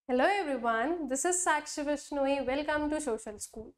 Hello everyone, this is Sakshi Vishnoi. Welcome to social school.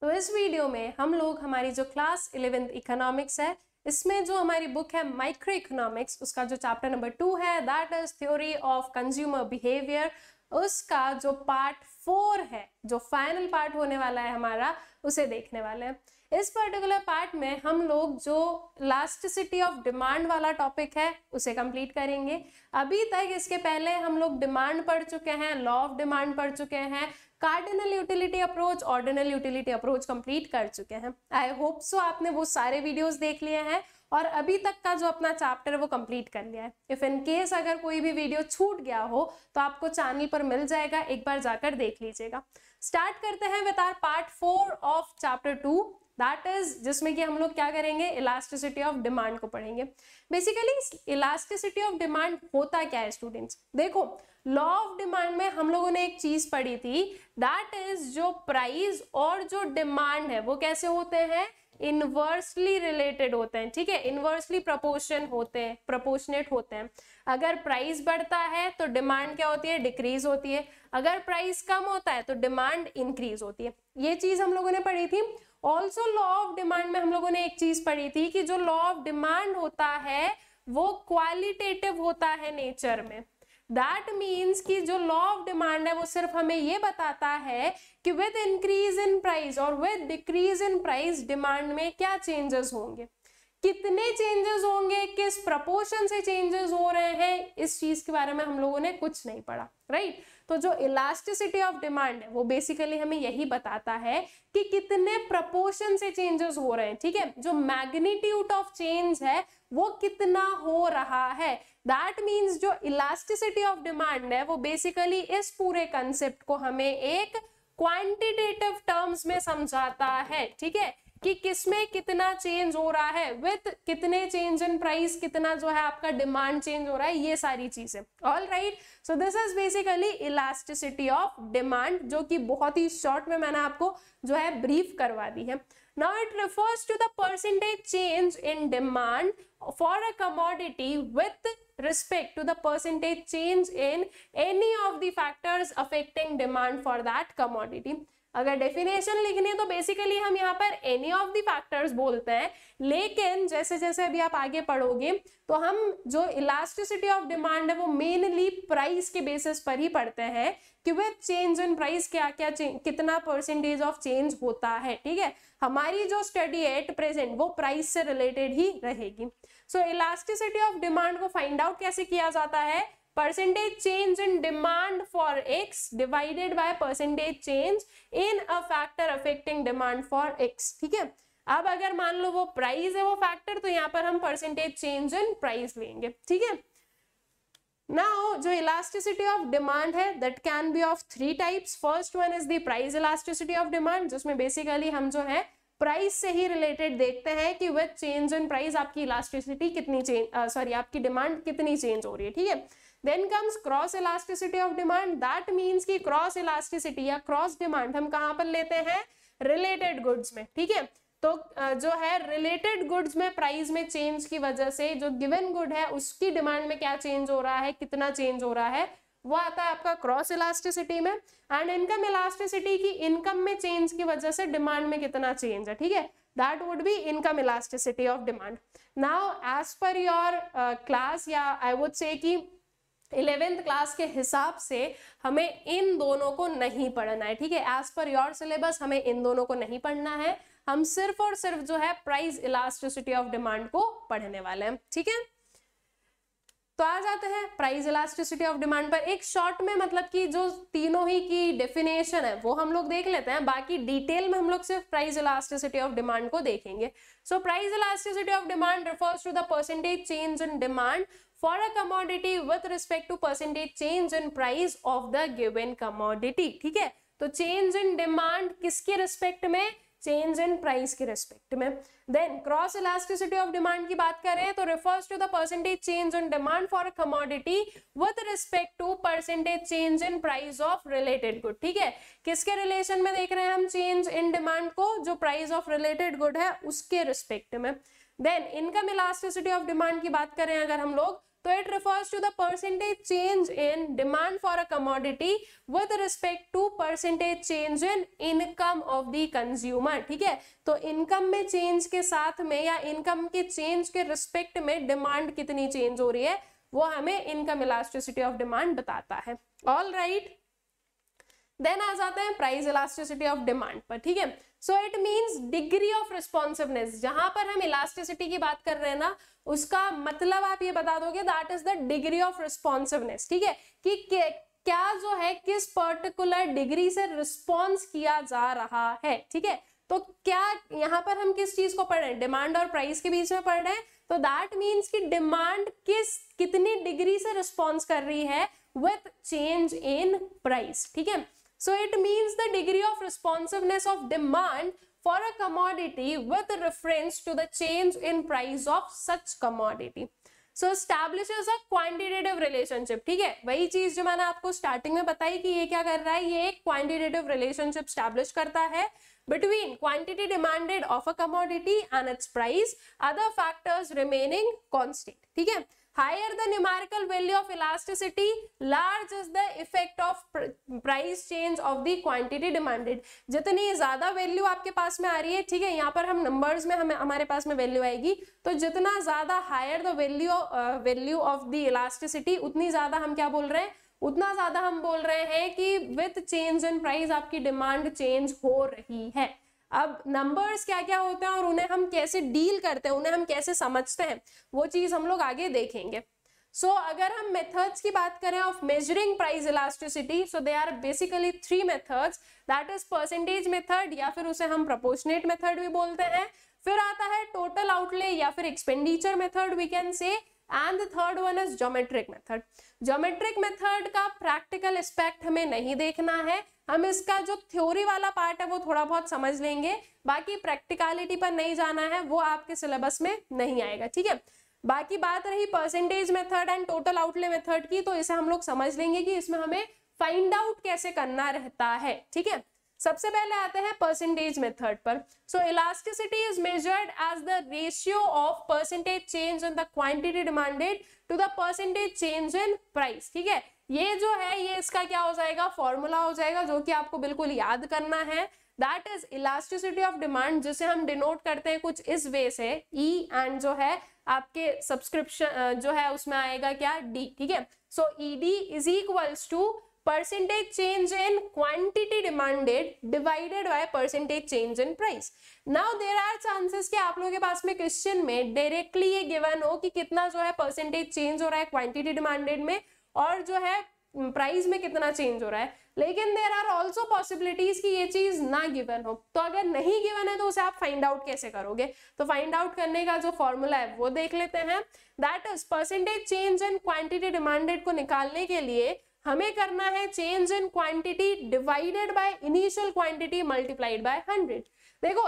तो इस video में हम लोग हमारी जो क्लास 11th इकोनॉमिक्स है, इसमें जो हमारी बुक है माइक्रो इकोनॉमिक्स, उसका जो चैप्टर नंबर 2 है that is theory of consumer behaviour, उसका जो पार्ट 4 है, जो फाइनल पार्ट होने वाला है हमारा, उसे देखने वाले हैं। इस पर्टिकुलर पार्ट में हम लोग जो इलास्टिसिटी ऑफ डिमांड वाला टॉपिक है उसे कंप्लीट करेंगे। अभी तक इसके पहले हम लोग डिमांड पढ़ चुके हैं, लॉ ऑफ डिमांड पढ़ चुके हैं, cardinal utility approach, ordinal utility approach complete कर चुके हैं। आई होप सो आपने वो सारे वीडियोस देख लिए हैं और अभी तक का जो अपना चैप्टर है वो कंप्लीट कर लिया है। इफ इन केस अगर कोई भी वीडियो छूट गया हो तो आपको चैनल पर मिल जाएगा, एक बार जाकर देख लीजिएगा। स्टार्ट करते हैं with our part 4 of chapter 2, that is जिसमें कि हम लोग क्या करेंगे, इलास्टिसिटी ऑफ डिमांड को पढ़ेंगे। बेसिकली इलास्टिसिटी ऑफ डिमांड होता क्या है स्टूडेंट्स? देखो, लॉ ऑफ डिमांड में हम लोगों ने एक चीज पढ़ी थी, दैट इज जो प्राइस और जो डिमांड है वो कैसे होते हैं, इनवर्सली रिलेटेड होते हैं। ठीक है, इनवर्सली प्रोपोर्शनेट होते हैं। अगर प्राइस बढ़ता है तो डिमांड क्या होती है, डिक्रीज होती है। अगर प्राइस कम होता है तो डिमांड इंक्रीज होती है। ये चीज हम लोगों ने पढ़ी थी। ऑल्सो लॉ ऑफ डिमांड में हम लोगों ने एक चीज पढ़ी थी कि जो लॉ ऑफ डिमांड होता है वो क्वालिटेटिव होता है नेचर में। दैट मीन्स कि जो लॉ ऑफ डिमांड है वो सिर्फ हमें ये बताता है कि विद इंक्रीज इन प्राइस और with decrease in price demand में क्या चेंजेस होंगे, कितने चेंजेस होंगे, किस प्रपोर्शन से चेंजेस हो रहे हैं, इस चीज के बारे में हम लोगों ने कुछ नहीं पढ़ा, राइट। तो जो इलास्टिसिटी ऑफ डिमांड है वो बेसिकली हमें यही बताता है कि कितने प्रपोर्शन से चेंजेस हो रहे हैं। ठीक है, जो मैग्नीट्यूड ऑफ चेंज है वो कितना हो रहा है। दैट मीन्स जो इलास्टिसिटी ऑफ डिमांड है वो बेसिकली इस पूरे कंसेप्ट को हमें एक क्वांटिटेटिव टर्म्स में समझाता है। ठीक है, कि किसमें कितना चेंज हो रहा है, विद कितने चेंज इन प्राइस, कितना जो है आपका डिमांड चेंज हो रहा है, ये सारी चीजें। All right, so this is basically elasticity of demand, जो कि बहुत ही शॉर्ट में मैंने आपको जो है ब्रीफ करवा दी है। Now it refers to the percentage change in demand for a commodity with respect to the percentage change in any of the factors affecting demand for that commodity. अगर डेफिनेशन लिखनी है तो बेसिकली हम यहाँ पर any of the factors बोलते हैं, लेकिन जैसे जैसे अभी आप आगे पढ़ोगे तो हम जो इलास्टिसिटी ऑफ डिमांड है वो मेनली प्राइस के बेसिस पर ही पढ़ते हैं कि वह चेंज इन प्राइस क्या क्या कितना परसेंटेज ऑफ चेंज होता है। ठीक है, हमारी जो स्टडी है एट प्रेजेंट वो प्राइस से रिलेटेड ही रहेगी। सो इलास्टिसिटी ऑफ डिमांड को फाइंड आउट कैसे किया जाता है, percentage change in demand for x divided by percentage change in a factor affecting demand for x। ठीक है, अब अगर मान लो वो प्राइस है वो फैक्टर, तो यहाँ पर हम परसेंटेज चेंज इन प्राइस लेंगे। ठीक है, नाउ जो इलास्टिसिटी ऑफ डिमांड है that can be of 3 types. First one is the price elasticity of demand, जिसमें बेसिकली हम जो है प्राइस से ही रिलेटेड देखते हैं कि विद चेंज इन प्राइस आपकी इलास्टिसिटी कितनी आपकी डिमांड कितनी चेंज हो रही है। ठीक है, then comes cross elasticity of demand, that means कि क्रॉस इलास्टिसिटी या क्रॉस डिमांड हम कहाँ पर लेते हैं, रिलेटेड गुड्स में। ठीक है, तो जो है रिलेटेड गुड्स में प्राइस में चेंज की वजह से जो गिवन गुड है उसकी डिमांड में क्या चेंज हो रहा है, कितना चेंज हो रहा है, वो आता है आपका क्रॉस इलास्टिसिटी में। एंड इनकम इलास्टिसिटी की इनकम में चेंज की वजह से डिमांड में कितना चेंज है। ठीक है, that would be income elasticity of demand. Now as per your class, या आई वुड से कि 11th क्लास के हिसाब से हमें इन दोनों को नहीं पढ़ना है। ठीक है, एज पर योर सिलेबस हमें इन दोनों को नहीं पढ़ना है, हम सिर्फ और सिर्फ जो है प्राइस इलास्टिसिटी ऑफ डिमांड को पढ़ने वाले हैं। ठीक है, तो आ जाते हैं प्राइस इलास्टिसिटी ऑफ डिमांड पर। एक शॉर्ट में मतलब कि जो तीनों ही की डेफिनेशन है वो हम लोग देख लेते हैं, बाकी डिटेल में हम लोग सिर्फ प्राइस इलास्टिसिटी ऑफ डिमांड को देखेंगे। So price elasticity of demand refers to the percentage change in demand for a commodity with respect to percentage change in price of the given commodity। ठीक है, तो change in demand किसके respect में, change in price के respect में। Then cross elasticity of demand की बात करें तो refers to the percentage change in demand for a commodity with respect to percentage change in price of related good. ठीक है, किसके रिलेशन में देख रहे हैं हम चेंज इन डिमांड को, जो प्राइस ऑफ रिलेटेड गुड है उसके रिस्पेक्ट में। Then income elasticity of demand की बात करें अगर हम लोग, तो it refers to the percentage change in demand for a commodity with respect to percentage change in income of the consumer. ठीक है, तो इनकम में चेंज के साथ में या इनकम के चेंज के रिस्पेक्ट में डिमांड कितनी चेंज हो रही है वो हमें इनकम इलास्टिसिटी ऑफ डिमांड बताता है। ऑल राइट, देन आ जाते हैं प्राइस इलास्टिसिटी ऑफ डिमांड पर। ठीक है, so it means degree of responsiveness. जहां पर हम इलास्टिसिटी की बात कर रहे हैं ना, उसका मतलब आप ये बता दोगे that is the degree of responsiveness. ठीक है, कि क्या जो है किस पर्टिकुलर डिग्री से रिस्पॉन्स किया जा रहा है। ठीक है, तो क्या यहाँ पर हम किस चीज को पढ़ रहे हैं, डिमांड और प्राइस के बीच में पढ़ रहे हैं, तो दैट मीन्स कि डिमांड कितनी डिग्री से रिस्पॉन्स कर रही है विथ चेंज इन प्राइस। ठीक है, so it means the degree of responsiveness of demand for a commodity with reference to the change in price of such commodity. So establishes a quantitative relationship. ठीक है, वही चीज जो मैंने आपको starting में बताई कि ये क्या कर रहा है, ये एक quantitative relationship establish करता है between quantity demanded of a commodity and its price, other factors remaining constant. ठीक है, higher the numerical value of elasticity, large is the effect of price change of the quantity demanded. जितनी ज्यादा value आपके पास में आ रही है, ठीक है, यहाँ पर हम नंबर्स में हमारे पास में वैल्यू आएगी, तो जितना ज्यादा higher the value of the elasticity, उतनी ज्यादा हम क्या बोल रहे हैं, उतना ज्यादा हम बोल रहे हैं कि विथ चेंज इन प्राइस आपकी डिमांड चेंज हो रही है। अब नंबर्स क्या क्या होते हैं और उन्हें हम कैसे डील करते हैं, उन्हें हम कैसे समझते हैं, वो चीज हम लोग आगे देखेंगे। सो अगर हम मेथड्स की बात करें of measuring price elasticity, so they are basically 3 methods, that is percentage method या फिर उसे हम प्रोपोर्शनेट मेथड भी बोलते हैं, फिर आता है टोटल आउटले या फिर expenditure method we can say, and the third one is geometric method. Geometric method का प्रैक्टिकल एस्पेक्ट हमें नहीं देखना है, हम इसका जो थ्योरी वाला पार्ट है वो थोड़ा बहुत समझ लेंगे, बाकी प्रैक्टिकलिटी पर नहीं जाना है, वो आपके सिलेबस में नहीं आएगा। ठीक है, बाकी बात रही percentage method and total outlay method की, तो इसे हम लोग समझ लेंगे कि इसमें हमें फाइंड आउट कैसे करना रहता है। ठीक है, सबसे पहले आते हैं परसेंटेज मेथड पर। So elasticity is measured as the ratio of percentage change in the quantity demanded to the percentage change in price. ठीक है, ये जो है ये इसका क्या हो जाएगा, फॉर्मूला हो जाएगा, जो कि आपको बिल्कुल याद करना है, that is elasticity of demand, जिसे हम डिनोट करते हैं कुछ इस वे से, ई एंड जो है आपके सब्सक्रिप्शन जो है उसमें आएगा क्या, डी। ठीक है, so E D is equals to percentage change in quantity demanded divided by percentage change in price. Now there are chances कि आप लोगों के पास में क्वेश्चन में डायरेक्टली ये गिवन हो कि कितना जो है परसेंटेज चेंज हो रहा है क्वांटिटी डिमांडेड में और जो है प्राइस में कितना चेंज हो रहा है, लेकिन देयर आर आल्सो पॉसिबिलिटीज कि ये चीज ना गिवन हो। तो अगर नहीं गिवन है तो उसे आप फाइंड आउट कैसे करोगे, तो फाइंड आउट करने का जो फॉर्मूला है वो देख लेते हैं, that is percentage change in quantity demanded को निकालने के लिए हमें करना है change in quantity divided by initial quantity multiplied by 100। देखो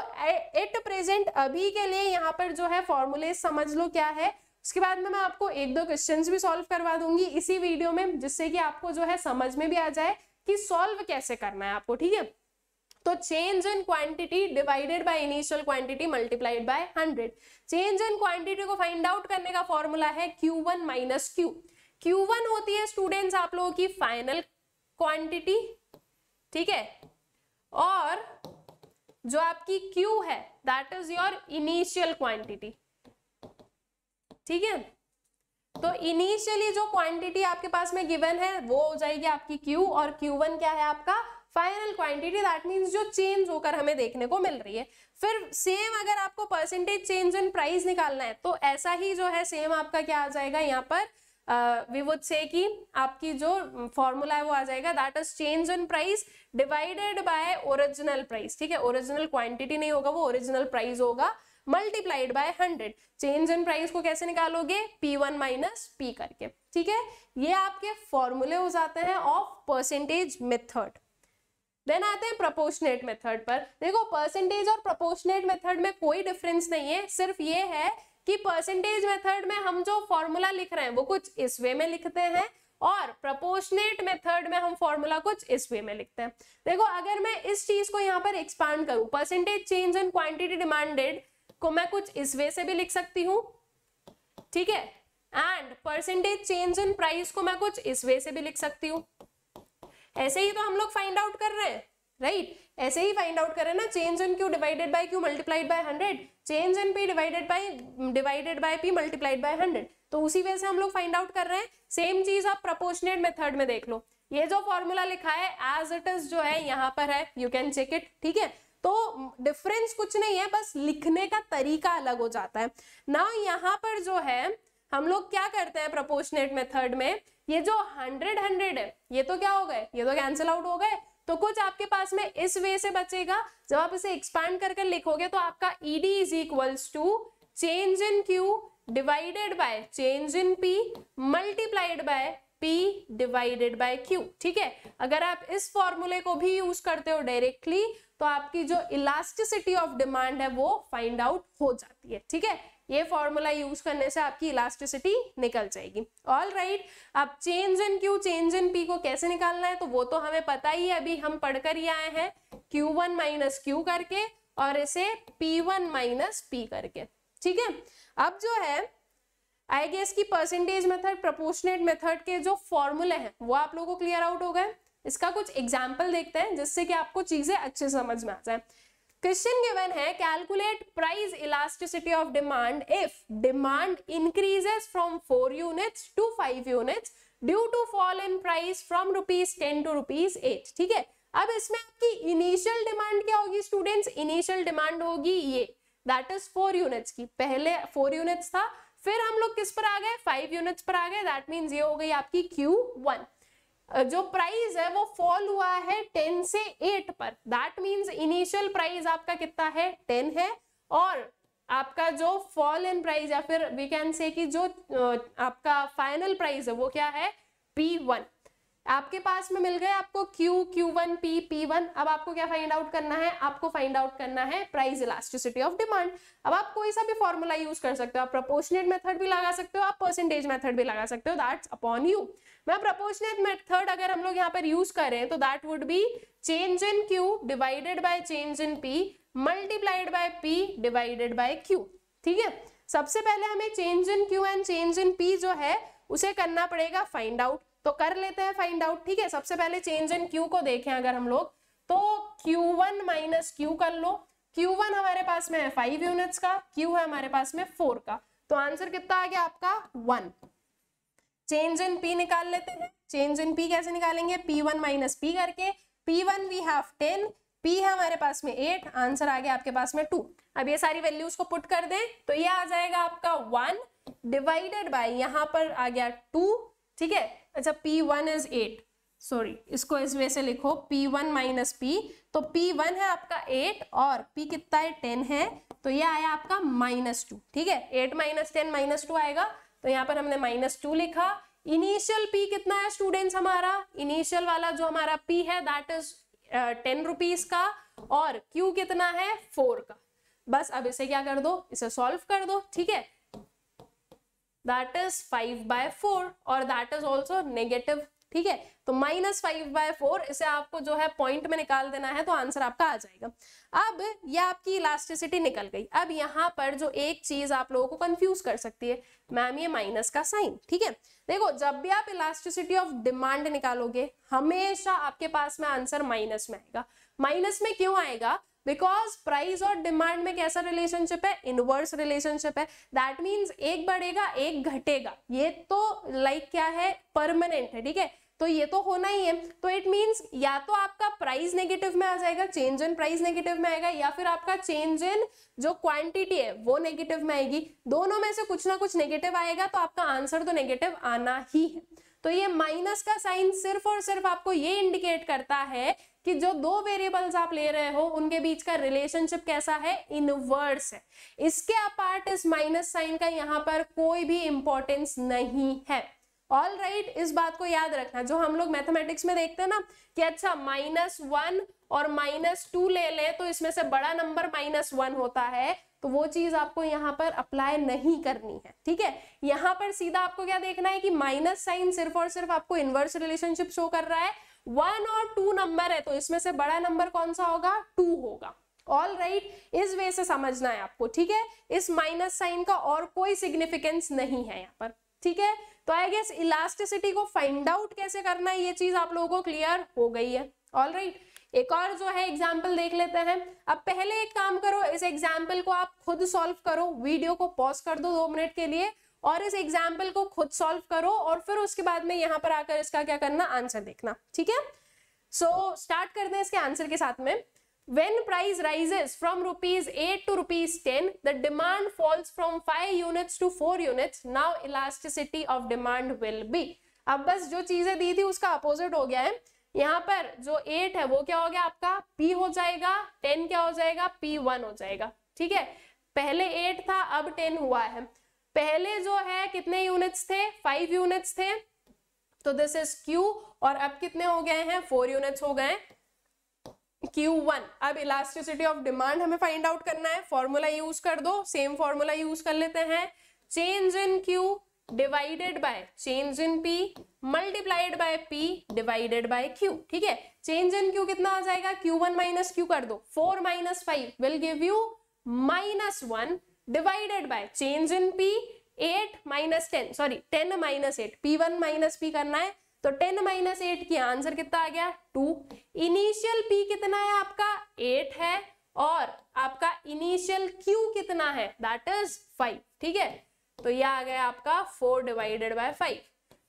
एट प्रेजेंट अभी के लिए यहाँ पर जो है फॉर्मूले समझ लो क्या है, उसके बाद में मैं आपको 1-2 क्वेश्चंस भी सॉल्व करवा दूंगी इसी वीडियो में, जिससे कि आपको जो है समझ में भी आ जाए कि सॉल्व कैसे करना है आपको। ठीक है, तो change in quantity divided by initial quantity multiplied by 100। Change in quantity को फाइंड आउट करने का फॉर्मूला है Q1 माइनस Q। Q1 होती है स्टूडेंट्स आप लोगों की फाइनल क्वांटिटी, ठीक है, और जो आपकी Q है that is your initial quantity. ठीक है, तो इनिशियली जो क्वांटिटी आपके पास में गिवन है वो हो जाएगी आपकी Q, और Q1 क्या है आपका फाइनल क्वांटिटी, दैट मींस जो चेंज होकर हमें देखने को मिल रही है। फिर सेम अगर आपको परसेंटेज चेंज इन प्राइस निकालना है तो ऐसा ही जो है सेम आपका क्या आ जाएगा यहाँ पर, वी वुड से कि आपकी जो फॉर्मूला है वो आ जाएगा that is change in price divided by original price. ठीक है, ओरिजिनल क्वांटिटी नहीं होगा, वो ओरिजिनल प्राइस होगा, multiplied by 100। Change in price को कैसे निकालोगे, P1 माइनस P करके। ठीक है, ये आपके फॉर्मूले हो जाते हैं ऑफ परसेंटेज मेथड। देन आते हैं प्रोपोर्शनेट मेथड पर। देखो परसेंटेज और प्रोपोर्शनेट मेथड में कोई डिफरेंस नहीं है, सिर्फ ये है कि परसेंटेज मेथड में हम जो फॉर्मूला लिख रहे हैं वो कुछ इस वे में लिखते हैं और प्रोपोर्शनेट मेथड में हम फॉर्मूला कुछ इस वे में लिखते हैं। देखो अगर मैं इस चीज को यहाँ पर एक्सपांड करूं, percentage change in quantity demanded को मैं कुछ इस वे से भी लिख सकती हूँ, ठीक है, and percentage change in price को मैं कुछ इस वे से भी लिख सकती हूँ। ऐसे ही तो हम लोग फाइंड आउट कर रहे हैं, राइट? ऐसे ही फाइंड आउट कर रहे हैं ना, change in Q divided by Q multiplied by 100, change in P divided by P multiplied by 100। तो उसी वजह से हम लोग फाइंड आउट कर रहे हैं। सेम चीज आप प्रोपोर्शनेट मेथड में देख लो, ये जो फॉर्मूला लिखा है एज इट इज जो है यहाँ पर है, यू कैन चेक इट, ठीक है? तो डिफरेंस कुछ नहीं है, बस लिखने का तरीका अलग हो जाता है ना। यहाँ पर जो है हम लोग क्या करते हैं प्रोपोर्शनेट मेथड में, ये जो 100 है ये तो क्या हो गए, ये तो कैंसिल आउट हो गए। तो कुछ आपके पास में इस वे से बचेगा, जब आप इसे एक्सपैंड करके लिखोगे तो आपका ED is equals to change in Q divided by change in P multiplied by P divided by Q, ठीक है? अगर आप इस फॉर्मूले को भी यूज करते हो डायरेक्टली तो आपकी जो इलास्टिसिटी ऑफ डिमांड है वो फाइंड आउट हो जाती है, ठीक है? ये फॉर्मूला यूज करने से आपकी इलास्टिसिटी निकल जाएगी। ऑल राइट, अब change in Q change in P को कैसे निकालना है तो वो तो हमें पता ही है, अभी हम पढ़कर ही आए हैं, Q1 माइनस Q करके और इसे P1 माइनस P करके, ठीक है? अब जो है आई गेस की परसेंटेज मेथड प्रोपोर्शनेट मेथड के जो फॉर्मूले हैं वो आप लोगों को क्लियर आउट हो गए। इसका कुछ एग्जाम्पल देखते हैं जिससे कि आपको चीजें अच्छे समझ में आ जाए। क्वेश्चन गिवन है, calculate price elasticity of demand if demand increases from 4 units to 5 units due to fall in price from ₹10 to ₹8, ठीक है? अब इसमें आपकी इनिशियल डिमांड क्या होगी स्टूडेंट्स? इनिशियल डिमांड होगी ये, दैट इज 4 यूनिट्स की। पहले 4 यूनिट्स था, फिर हम लोग किस पर आ गए? 5 यूनिट्स पर आ गए, दैट मीन्स ये हो गई आपकी Q1। जो प्राइस है वो फॉल हुआ है 10 से 8 पर, दैट मीन्स इनिशियल प्राइस आपका कितना है? 10 है, और आपका जो फॉल इन प्राइस या फिर वी कैन से कि जो आपका फाइनल प्राइस है वो क्या है? P1। आपके पास में मिल गए आपको Q1 P1। अब आपको क्या फाइंड आउट करना है? आपको फाइंड आउट करना है प्राइस इलास्टिसिटी ऑफ डिमांड। अब आप कोई सा भी फॉर्मूला यूज कर सकते हो, आप प्रोपोर्शनेट मेथड भी लगा सकते हो, आप परसेंटेज मेथड भी लगा सकते हो, दैट्स अपॉन यू। मैं प्रोपोर्शनेट मेथड अगर हम लोग यहाँ पर यूज करें तो that would B change in Q divided by change in P multiplied by P divided by Q, ठीक है? सबसे पहले हमें change in Q and change in P जो है उसे करना पड़ेगा फाइंड आउट, तो कर लेते हैं फाइंड आउट, ठीक है? सबसे पहले चेंज इन Q को देखें अगर हम लोग तो Q1 माइनस Q कर लो। Q1 हमारे पास में है 5 यूनिट्स का, Q है हमारे पास में 4 का, तो आंसर कितना आ गया आपका? 1। चेंज इन P निकाल लेते हैं। चेंज इन P कैसे निकालेंगे? P1 माइनस P करके। P1 वी हैव 10, P है हमारे पास में 8, आंसर आ गया आपके पास में 2। अब ये सारी वैल्यूज को पुट कर दें तो ये आ जाएगा आपका 1 डिवाइडेड बाय यहाँ पर आ गया 2, ठीक है? अच्छा, P1 इज 8, सॉरी इसको इस वे से लिखो P1 माइनस P, तो P1 है आपका 8 और P कितना है? 10 है, तो ये आया आपका -2, ठीक है? 8 माइनस 10 -2 आएगा, तो यहाँ पर हमने -2 लिखा। इनिशियल P कितना है स्टूडेंट्स हमारा? इनिशियल वाला जो हमारा P है दैट इज 10 रुपीज का, और Q कितना है? 4 का। बस अब इसे क्या कर दो? इसे सॉल्व कर दो, ठीक है? दैट इज 5/4 और दैट इज ऑल्सो नेगेटिव, ठीक है? तो -5/4 इसे आपको जो है पॉइंट में निकाल देना है, तो आंसर आपका आ जाएगा। अब ये आपकी इलास्टिसिटी निकल गई। अब यहाँ पर जो एक चीज आप लोगों को कंफ्यूज कर सकती है, मैम ये माइनस का साइन, ठीक है? देखो, जब भी आप इलास्टिसिटी ऑफ डिमांड निकालोगे हमेशा आपके पास में आंसर माइनस में आएगा। माइनस में क्यों आएगा? बिकॉज प्राइस और डिमांड में कैसा रिलेशनशिप है? इनवर्स रिलेशनशिप है। दैट मीन्स एक बढ़ेगा एक घटेगा, ये तो लाइक क्या है? परमानेंट है, ठीक है? तो ये तो होना ही है। तो इट मींस या तो आपका प्राइस नेगेटिव में आ जाएगा, चेंज इन प्राइस नेगेटिव में आएगा, या फिर आपका चेंज इन जो क्वांटिटी है वो नेगेटिव में आएगी। दोनों में से कुछ ना कुछ नेगेटिव आएगा, तो आपका आंसर तो नेगेटिव आना ही है। तो ये माइनस का साइन सिर्फ और सिर्फ आपको ये इंडिकेट करता है कि जो दो वेरिएबल्स आप ले रहे हो उनके बीच का रिलेशनशिप कैसा है? इनवर्स है। इसके अपार्ट इस माइनस साइन का यहाँ पर कोई भी इंपॉर्टेंस नहीं है। ऑल राइट, इस बात को याद रखना। जो हम लोग मैथमेटिक्स में देखते हैं ना कि अच्छा -1 और -2 ले ले तो इसमें से बड़ा नंबर -1 होता है, तो वो चीज आपको यहाँ पर अप्लाई नहीं करनी है, ठीक है? यहाँ पर सीधा आपको क्या देखना है कि माइनस साइन सिर्फ और सिर्फ आपको इनवर्स रिलेशनशिप शो कर रहा है। 1 और 2 नंबर है, तो इसमें से बड़ा नंबर कौन सा होगा? 2 होगा। ऑल राइट, इस वे से समझना है आपको, ठीक है? इस माइनस साइन का और कोई सिग्निफिकेंस नहीं है यहाँ पर, ठीक है, तो आई गेस इलास्टिसिटी को फाइंड आउट कैसे करना है ये चीज आप लोगों को क्लियर हो गई है। ऑलराइट, एक और जो है एग्जाम्पल देख लेते हैं। अब पहले एक काम करो, इस एग्जाम्पल को आप खुद सॉल्व करो, वीडियो को पॉज कर दो 2 मिनट के लिए और इस एग्जाम्पल को खुद सॉल्व करो और फिर उसके बाद में यहाँ पर आकर इसका क्या करना, आंसर देखना, ठीक है। सो स्टार्ट करते हैं इसके आंसर के साथ में। When price rises from rupees 8 to rupees 10, the demand falls from 5 units to 4 units. Now elasticity of demand will be. अब बस जो चीजें दी थी उसका अपोजिट हो गया है। यहाँ पर जो 8 है वो क्या हो गया आपका P हो जाएगा, 10 क्या हो जाएगा P1 हो जाएगा, ठीक है। पहले 8 था, अब 10 हुआ है। पहले जो है कितने यूनिट्स थे, 5 यूनिट्स थे, तो दिस इज Q, और अब कितने हो गए हैं, 4 यूनिट्स हो गए Q1। अब इलास्टिसिटी ऑफ डिमांड हमें फाइंड आउट करना है, फॉर्मूला यूज कर दो, सेम फॉर्मूला यूज कर लेते हैं, change in Q divided by change in P multiplied by P divided by Q, ठीक है। चेंज इन Q कितना आ जाएगा, Q1 माइनस Q कर दो, 4 minus 5 will give you -1 divided by change in P 8 minus 10 sorry 10 minus 8, P1 minus P करना है, तो 10 minus 8 की आंसर कितना आ गया 2। इनिशियल P कितना है आपका 8 है और आपका इनिशियल Q कितना है दैट इज 5, ठीक है। तो यह आ गया आपका 4 डिवाइडेड बाय 5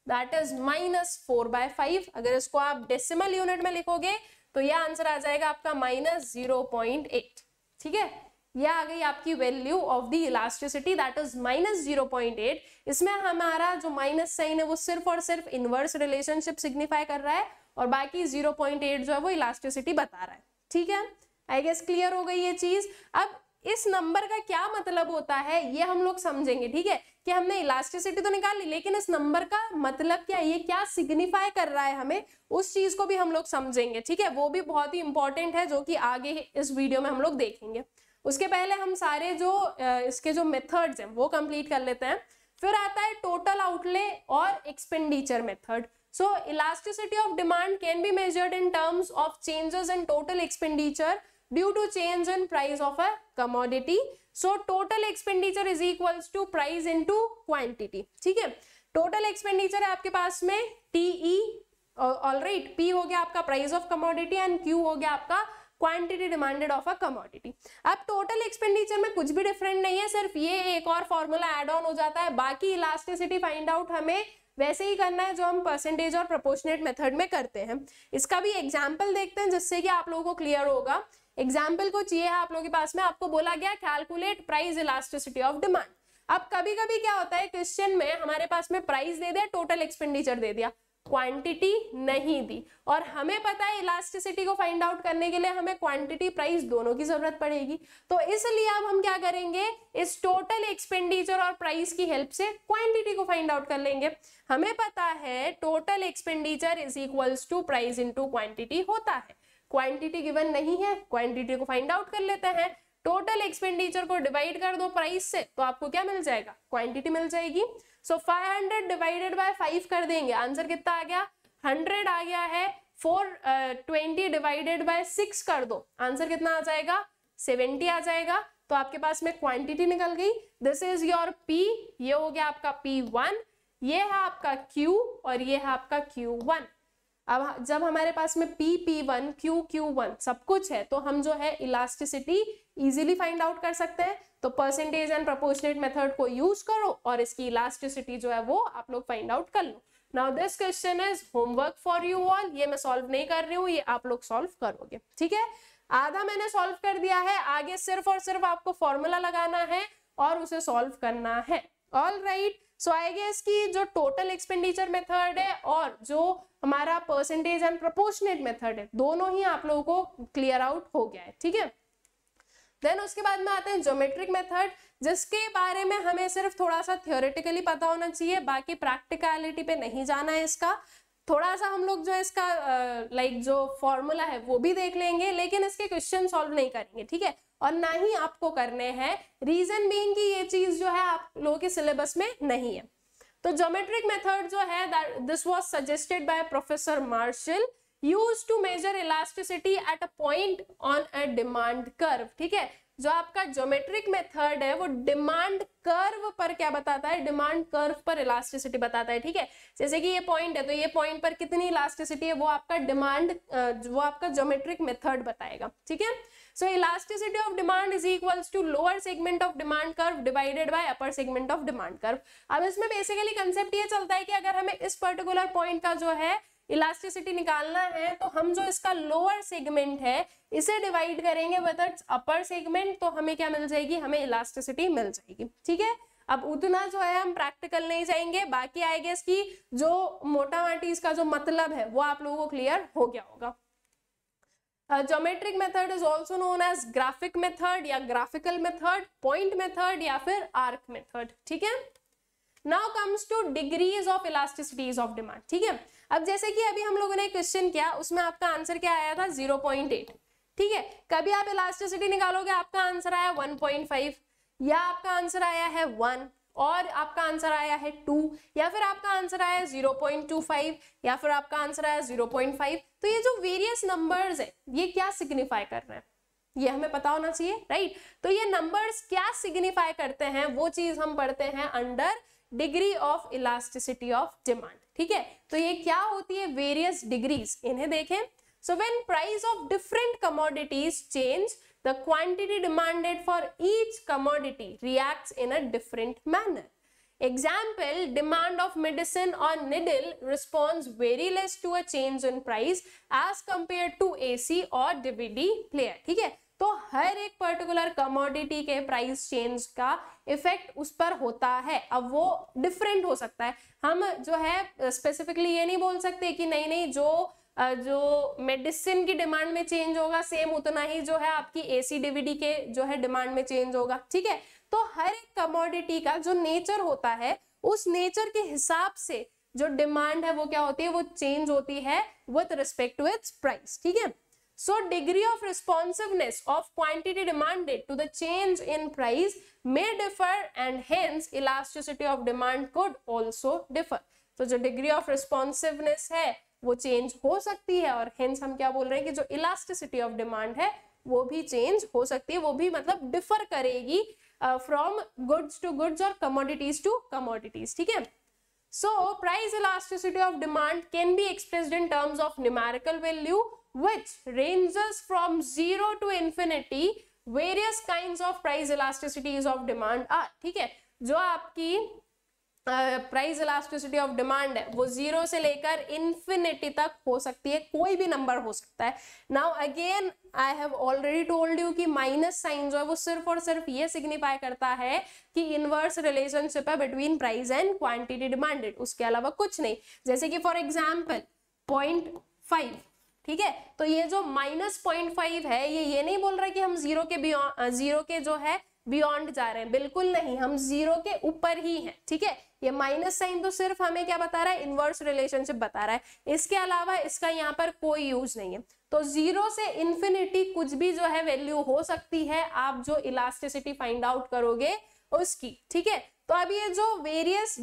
दैट इज -4/5। अगर इसको आप डेसिमल यूनिट में लिखोगे तो यह आंसर आ जाएगा आपका -0.8, ठीक है। यह आ गई आपकी value of the elasticity that is -0.8। इसमें हमारा जो माइनस साइन है वो सिर्फ और सिर्फ इनवर्स रिलेशनशिप सिग्निफाई कर रहा है और बाकी 0.8 जो है वो इलास्टिसिटी बता रहा है, ठीक है। आई गेस क्लियर हो गई ये चीज। अब इस नंबर का क्या मतलब होता है ये हम लोग समझेंगे, ठीक है, कि हमने इलास्टिसिटी तो निकाल ली लेकिन इस नंबर का मतलब क्या है, ये क्या सिग्निफाई कर रहा है हमें, उस चीज को भी हम लोग समझेंगे, ठीक है। वो भी बहुत ही इंपॉर्टेंट है जो कि आगे इस वीडियो में हम लोग देखेंगे। उसके पहले हम सारे जो इसके जो मेथड्स हैं वो कंप्लीट कर लेते हैं। फिर आता है टोटल आउटले और expenditure method. So elasticity of demand can be measured in terms of changes in total expenditure due to change in price of a commodity. So total expenditure is equals to price into quantity, ठीक है। Total expenditure है आपके पास में TE, alright, P हो गया आपका price of commodity and Q हो गया आपका quantity demanded of a commodity. अब टोटल एक्सपेंडिचर में कुछ भी डिफरेंट नहीं है, सिर्फ ये एक और फॉर्मूला ऐड ऑन हो जाता है। बाकी इलास्टिसिटी फाइंड आउट हमें वैसे ही करना है जो हम परसेंटेज और प्रोपोर्शनेट मेथड में करते हैं। इसका भी एग्जाम्पल देखते हैं जिससे कि आप लोगों को क्लियर होगा। एग्जाम्पल को चाहिए है आप लोगों के पास में, आपको बोला गया calculate price elasticity of demand. अब कभी कभी क्या होता है क्वेश्चन में हमारे पास में प्राइस दे दिया, टोटल एक्सपेंडिचर दे दिया, क्वांटिटी नहीं दी, और हमें पता है इलास्टिसिटी को फाइंड आउट करने के लिए हमें क्वांटिटी प्राइस दोनों की जरूरत पड़ेगी। तो इसलिए अब हम क्या करेंगे, इस टोटल एक्सपेंडिचर और प्राइस की हेल्प से क्वांटिटी को फाइंड आउट कर लेंगे। हमें पता है total expenditure is equals to price into quantity होता है। क्वांटिटी गिवन नहीं है, क्वांटिटी को फाइंड आउट कर लेते हैं। टोटल एक्सपेंडिचर को डिवाइड कर दो प्राइस से तो आपको क्या मिल जाएगा, क्वांटिटी मिल जाएगी। सो 500 डिवाइडेड बाय 5 कर देंगे, आंसर कितना आ गया 100 आ गया है। 420 डिवाइडेड बाय 6 कर दो, आंसर कितना आ जाएगा 70 आ जाएगा। तो आपके पास में क्वांटिटी निकल गई। दिस इज योर P, ये हो गया आपका P1, ये है आपका Q और ये है आपका Q1। अब जब हमारे पास में P1 Q1 सब कुछ है तो हम जो है इलास्टिसिटी इजीली फाइंड आउट कर सकते हैं। तो परसेंटेज एंड प्रोपोर्शनेट मेथड को यूज करो और इसकी इलास्टिसिटी जो है वो आप लोग फाइंड आउट कर लो। Now this question is homework for you all, ये मैं सॉल्व नहीं कर रही हूँ, ये आप लोग सॉल्व करोगे, ठीक है। आधा मैंने सॉल्व कर दिया है, आगे सिर्फ और सिर्फ आपको फॉर्मूला लगाना है और उसे सॉल्व करना है। All right, so I guess की जो टोटल एक्सपेंडिचर मेथड है और जो हमारा परसेंटेज एंड प्रोपोर्शनेट मेथड है दोनों ही आप लोगों को क्लियर आउट हो गया है, ठीक है। देन उसके बाद में आते हैं ज्योमेट्रिक मेथड, जिसके बारे में हमें सिर्फ थोड़ा सा थियोरेटिकली पता होना चाहिए, बाकी प्रैक्टिकलिटी पे नहीं जाना है। इसका थोड़ा सा हम लोग जो है इसका लाइक जो फॉर्मूला है वो भी देख लेंगे, लेकिन इसके क्वेश्चन सॉल्व नहीं करेंगे, ठीक है, और ना ही आपको करने हैं। रीजन बीइंग कि ये चीज जो है आप लोगों के सिलेबस में नहीं है। तो ज्योमेट्रिक मेथड जो है this was suggested by professor Marshall, used to measure elasticity at a point on a demand curve, ठीक है। जो आपका ज्योमेट्रिक मेथड है वो डिमांड कर्व पर क्या बताता है, डिमांड कर्व पर इलास्टिसिटी बताता है, ठीक है। जैसे कि ये पॉइंट है तो ये पॉइंट पर कितनी इलास्टिसिटी है वो आपका वो आपका ज्योमेट्रिक मेथड बताएगा, ठीक है। So elasticity of demand is equals to lower segment of demand curve divided by upper segment of demand curve. अब इसमें बेसिकली कंसेप्ट ये चलता है कि अगर हमें इस पर्टिकुलर पॉइंट का जो है इलास्टिसिटी निकालना है तो हम जो इसका लोअर सेगमेंट है इसे डिवाइड करेंगे विद इट्स अपर सेगमेंट, तो हमें क्या मिल जाएगी, हमें इलास्टिसिटी मिल जाएगी, ठीक है। अब उतना जो है हम प्रैक्टिकल नहीं जाएंगे, बाकी आई गेस की जो मोटा माटी इसका जो मतलब है वो आप लोगों को क्लियर हो गया होगा। Geometric method is also known as graphic method या ग्राफिकल मेथड, पॉइंट मेथड या फिर आर्क मेथड, ठीक है। Now comes to degrees of elasticities of demand, ठीक है। अब जैसे कि अभी हम लोगों ने क्वेश्चन किया उसमें आपका आंसर क्या आया था 0.8, ठीक है। कभी आप इलास्टिसिटी निकालोगे आपका आंसर आया 1.5 या आपका आंसर आया है 1 और आपका आंसर आया है 2 या फिर आपका आंसर आया 0.25 या फिर आपका आंसर आया 0.5। तो ये जो वेरियस नंबर्स है ये क्या सिग्निफाई कर रहे हैं ये हमें पता होना चाहिए, राइट। तो ये नंबर्स क्या सिग्निफाई करते हैं वो चीज हम पढ़ते हैं under degree of elasticity of demand, ठीक है। तो ये क्या होती है, वेरियस डिग्रीज, इन्हें देखें। So when price of different commodities change the quantity demanded for each commodity reacts in a different manner. Example, demand of medicine or needle responds very less to a change in price as compared to AC or DVD player, ठीक है। तो हर एक particular commodity के price change का effect उस पर होता है। अब वो डिफरेंट हो सकता है, हम जो है स्पेसिफिकली ये नहीं बोल सकते कि नहीं जो मेडिसिन की डिमांड में चेंज होगा सेम उतना ही जो है आपकी एसी डीवीडी के जो है डिमांड में चेंज होगा, ठीक है। तो हर एक कमोडिटी का जो नेचर होता है उस नेचर के हिसाब से जो डिमांड है वो क्या होती है, वो चेंज होती है with respect to its price, ठीक है। So degree of responsiveness of quantity demanded to the change in price may differ and hence elasticity of demand could also differ. तो जो डिग्री ऑफ रिस्पॉन्सिवनेस है वो change हो सकती है और हेंस हम क्या बोल रहे हैं कि जो इलास्टिसिटी ऑफ डिमांड है वो भी चेंज हो सकती है, वो भी मतलब डिफर करेगी फ्रॉम गुड्स टू गुड्स और कमोडिटीज टू कमोडिटीज, ठीक है। सो price elasticity of demand can be expressed in terms of numerical value which ranges from 0 to infinity. Various kinds of price elasticities of demand are, ठीक है। जो आपकी price elasticity of demand है वो 0 से लेकर इन्फिनिटी तक हो सकती है, कोई भी नंबर हो सकता है। Now again I have already told you कि माइनस साइन जो है वो सिर्फ और सिर्फ ये सिग्निफाई करता है कि इनवर्स रिलेशनशिप है between price and quantity demanded, उसके अलावा कुछ नहीं। जैसे कि फॉर एग्जाम्पल 0.5, ठीक है। तो ये जो -0.5 है ये नहीं बोल रहा कि हम जीरो के जो है बियॉन्ड जा रहे हैं, बिल्कुल नहीं, हम 0 के ऊपर ही हैं, ठीक है। ये माइनस साइन तो सिर्फ हमें क्या बता रहा है, इनवर्स रिलेशनशिप बता रहा है, इसके अलावा इसका यहाँ पर कोई यूज नहीं है। तो 0 से इन्फिनिटी कुछ भी जो है वैल्यू हो सकती है, आप जो इलास्टिसिटी फाइंड आउट करोगे उसकी, ठीक है। तो अब ये जो वेरियस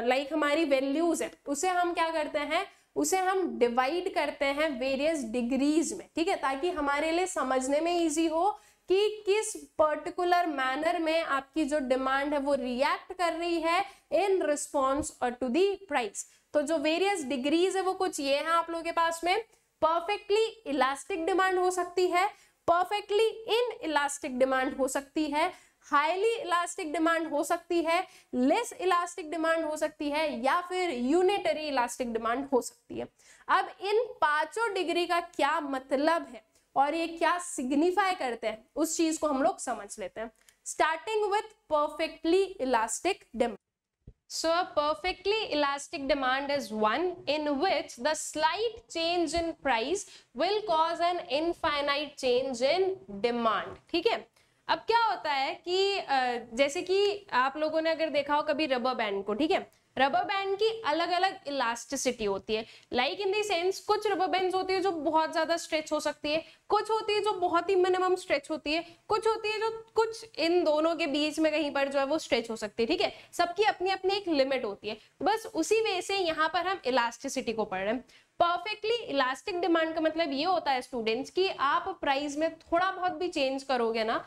लाइक हमारी वैल्यूज है उसे हम क्या करते हैं, उसे हम डिवाइड करते हैं वेरियस डिग्रीज में, ठीक है, ताकि हमारे लिए समझने में इजी हो कि किस पर्टिकुलर मैनर में आपकी जो डिमांड है वो रिएक्ट कर रही है in response to the price. तो जो वेरियस डिग्रीज है वो कुछ ये है आप लोगों के पास में, परफेक्टली इलास्टिक डिमांड हो सकती है, परफेक्टली इन इलास्टिक डिमांड हो सकती है, हाईली इलास्टिक डिमांड हो सकती है, लेस इलास्टिक डिमांड हो सकती है या फिर यूनिटरी इलास्टिक डिमांड हो सकती है। अब इन पांचों डिग्री का क्या मतलब है और ये क्या सिग्निफाई करते हैं उस चीज को हम लोग समझ लेते हैं, starting with perfectly elastic demand. So a perfectly elastic demand is one in which the slight change in price will cause an infinite change in demand, ठीक है। अब क्या होता है कि जैसे कि आप लोगों ने अगर देखा हो कभी रबर बैंड को, ठीक है, रबर बैंड की अलग अलग इलास्टिसिटी होती है, लाइक इन दी सेंस कुछ रबर बैंड्स होती है जो बहुत ज्यादा स्ट्रेच हो सकती है, कुछ होती है जो बहुत ही मिनिमम स्ट्रेच होती है, कुछ होती है जो कुछ इन दोनों के बीच में कहीं पर जो है वो स्ट्रेच हो सकती है, ठीक है। सबकी अपनी अपनी एक लिमिट होती है, बस उसी वे से यहाँ पर हम इलास्टिसिटी को पढ़ रहे हैं। परफेक्टली इलास्टिक डिमांड का मतलब ये होता है स्टूडेंट्स कि आप प्राइस में थोड़ा बहुत भी चेंज करोगे ना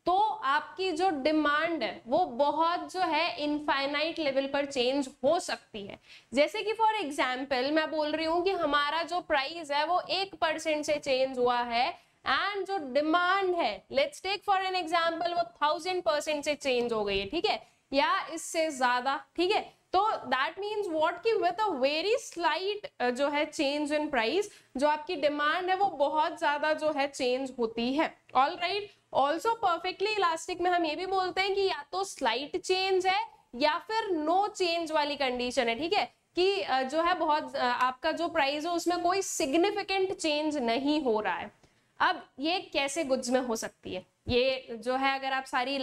तो आपकी जो डिमांड है वो बहुत जो है इनफाइनाइट लेवल पर चेंज हो सकती है। जैसे कि फॉर एग्जांपल मैं बोल रही हूँ कि हमारा जो प्राइस है वो 1% से चेंज हुआ है एंड जो डिमांड है let's take for an example वो 1000% से चेंज हो गई है, ठीक है, या इससे ज्यादा, ठीक है। तो दैट मीन्स व्हाट कि विद अ वेरी स्लाइट जो है चेंज इन प्राइस, जो आपकी डिमांड है वो बहुत ज्यादा जो है चेंज होती है। All right, also perfectly elastic में हम ये भी बोलते हैं कि या तो स्लाइट चेंज है या फिर नो चेंज वाली कंडीशन है, ठीक है, कि जो है बहुत आपका जो प्राइस है उसमें कोई सिग्निफिकेंट चेंज नहीं हो रहा है। अब ये कैसे गुड्स में हो सकती है, ये जो है अगर आप सारी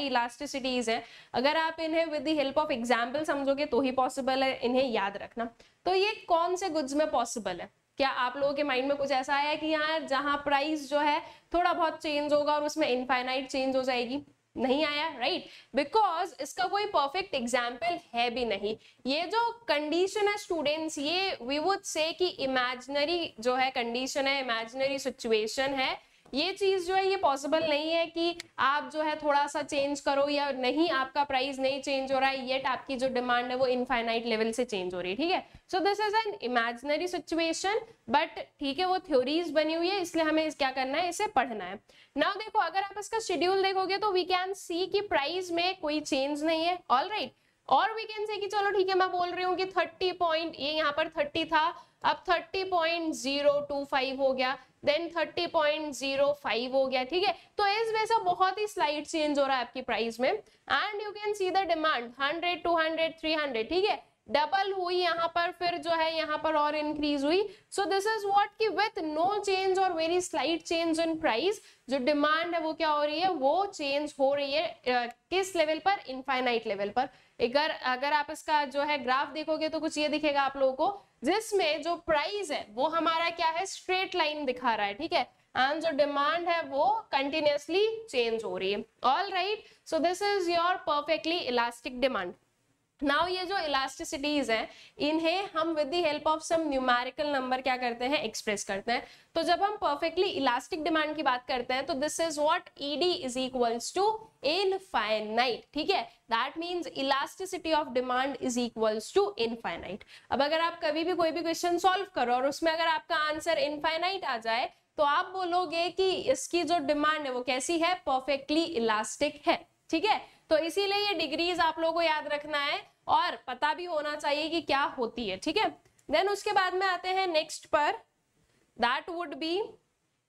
इलास्टिसिटीज है अगर आप इन्हें with the help of example समझोगे तो ही पॉसिबल है, इन्हें याद रखना। तो ये कौन से गुड्स में पॉसिबल है? क्या आप लोगों के माइंड में कुछ ऐसा आया कि यहाँ जहां प्राइस जो है थोड़ा बहुत चेंज होगा और उसमें इनफाइनाइट चेंज हो जाएगी? नहीं आया, राइट, बिकॉज इसका कोई परफेक्ट एग्जाम्पल है भी नहीं। ये जो कंडीशन है स्टूडेंट्स, ये वी वुड से कि इमेजिनरी जो है कंडीशन है, इमेजिनरी सिचुएशन है। ये चीज जो है ये पॉसिबल नहीं है कि आप जो है थोड़ा सा चेंज करो या नहीं, आपका प्राइस नहीं चेंज हो रहा है येट आपकी जो डिमांड है वो इनफाइनाइट लेवल से चेंज हो रही है, ठीक है। सो this is an imaginary situation, but ठीक है वो थ्योरीज बनी हुई है, इसलिए हमें क्या करना है, इसे पढ़ना है। नाउ देखो अगर आप इसका शेड्यूल देखोगे तो वी कैन सी कि प्राइस में कोई चेंज नहीं है। ऑल राइट, और वी कैन से कि चलो ठीक है मैं बोल रही हूँ कि 30 पॉइंट, ये यहाँ पर 30 था, अब 30.025 हो गया, देन 30.05 हो गया, ठीक है। तो इस वजह से बहुत ही स्लाइड चेंज हो रहा है आपकी प्राइस में। And you can see the demand 100, 200, 300, ठीक है, डबल हुई यहाँ पर, फिर जो है यहाँ पर और इंक्रीज हुई। सो दिस इज व्हाट कि विथ नो चेंज और very slight change in price, जो डिमांड है वो क्या हो रही है, वो चेंज हो रही है किस लेवल पर, इनफाइनाइट लेवल पर। अगर आप इसका जो है ग्राफ देखोगे तो कुछ ये दिखेगा आप लोगों को, जिसमें जो प्राइस है वो हमारा क्या है, स्ट्रेट लाइन दिखा रहा है, ठीक है, एंड जो डिमांड है वो कंटिन्यूअसली चेंज हो रही है। All right, so this is your perfectly elastic demand. Now ये जो इलास्टिसिटीज हैं इन्हें हम with the help of some numerical number क्या करते हैं, एक्सप्रेस करते हैं। तो जब हम परफेक्टली इलास्टिक डिमांड की बात करते हैं तो this is what ED is equals to infinite, ठीक है, that means elasticity of demand is equals to infinite. अब अगर आप कभी भी कोई भी क्वेश्चन सॉल्व करो और उसमें अगर आपका आंसर इनफाइनाइट आ जाए तो आप बोलोगे कि इसकी जो डिमांड है वो कैसी है, परफेक्टली इलास्टिक है, ठीक है। तो इसीलिए ये डिग्रीज आप लोगों को याद रखना है और पता भी होना चाहिए कि क्या होती है, ठीक है। देन उसके बाद में आते हैं नेक्स्ट पर, that would be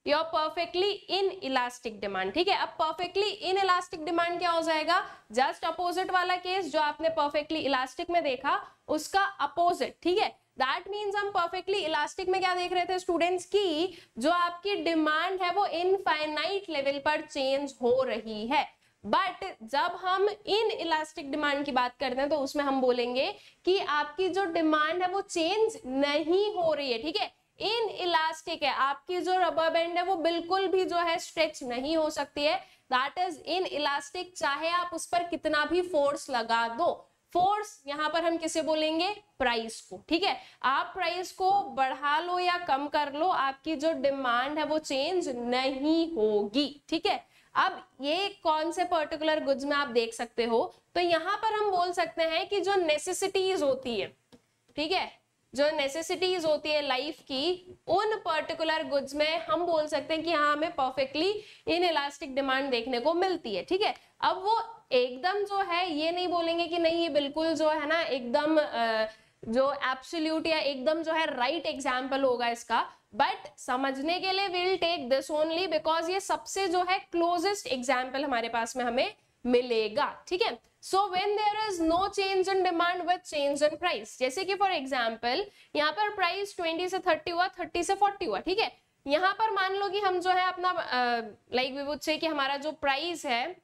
your perfectly in elastic demand, ठीक है। अब परफेक्टली इन इलास्टिक डिमांड क्या हो जाएगा, जस्ट अपोजिट वाला केस जो आपने परफेक्टली इलास्टिक में देखा उसका अपोजिट, ठीक है। दैट मीन्स हम परफेक्टली इलास्टिक में क्या देख रहे थे स्टूडेंट्स की जो आपकी डिमांड है वो इनफाइनाइट लेवल पर चेंज हो रही है। बट जब हम इन इलास्टिक डिमांड की बात करते हैं तो उसमें हम बोलेंगे कि आपकी जो डिमांड है वो चेंज नहीं हो रही है, ठीक है, इन इलास्टिक है, आपकी जो रबर बैंड है वो बिल्कुल भी जो है स्ट्रेच नहीं हो सकती है, दैट इज इन इलास्टिक, चाहे आप उस पर कितना भी फोर्स लगा दो। फोर्स यहाँ पर हम किसे बोलेंगे, प्राइस को, ठीक है। आप प्राइस को बढ़ा लो या कम कर लो, आपकी जो डिमांड है वो चेंज नहीं होगी, ठीक है। अब ये कौन से पर्टिकुलर गुड्स में आप देख सकते हो, तो यहाँ पर हम बोल सकते हैं कि जो नेसेसिटीज होती है, ठीक है, जो नेसेसिटीज होती है लाइफ की, उन पर्टिकुलर गुड्स में हम बोल सकते हैं कि हाँ हमें परफेक्टली इन इलास्टिक डिमांड देखने को मिलती है, ठीक है। अब वो एकदम जो है ये नहीं बोलेंगे कि नहीं ये बिल्कुल जो है ना एकदम जो एब्सोल्यूट या एकदम जो है राइट एग्जाम्पल होगा इसका, बट समझने के लिए will take this only because ये सबसे जो है क्लोजेस्ट एग्जाम्पल हमारे पास में हमें मिलेगा, ठीक है। So when there is no change in demand with change in price, जैसे कि फॉर एग्जाम्पल यहाँ पर प्राइस 20 से 30 हुआ, 30 से 40 हुआ, ठीक है। यहाँ पर मान लो कि हम जो है अपना लाइक वी वुड से कि हमारा जो प्राइस है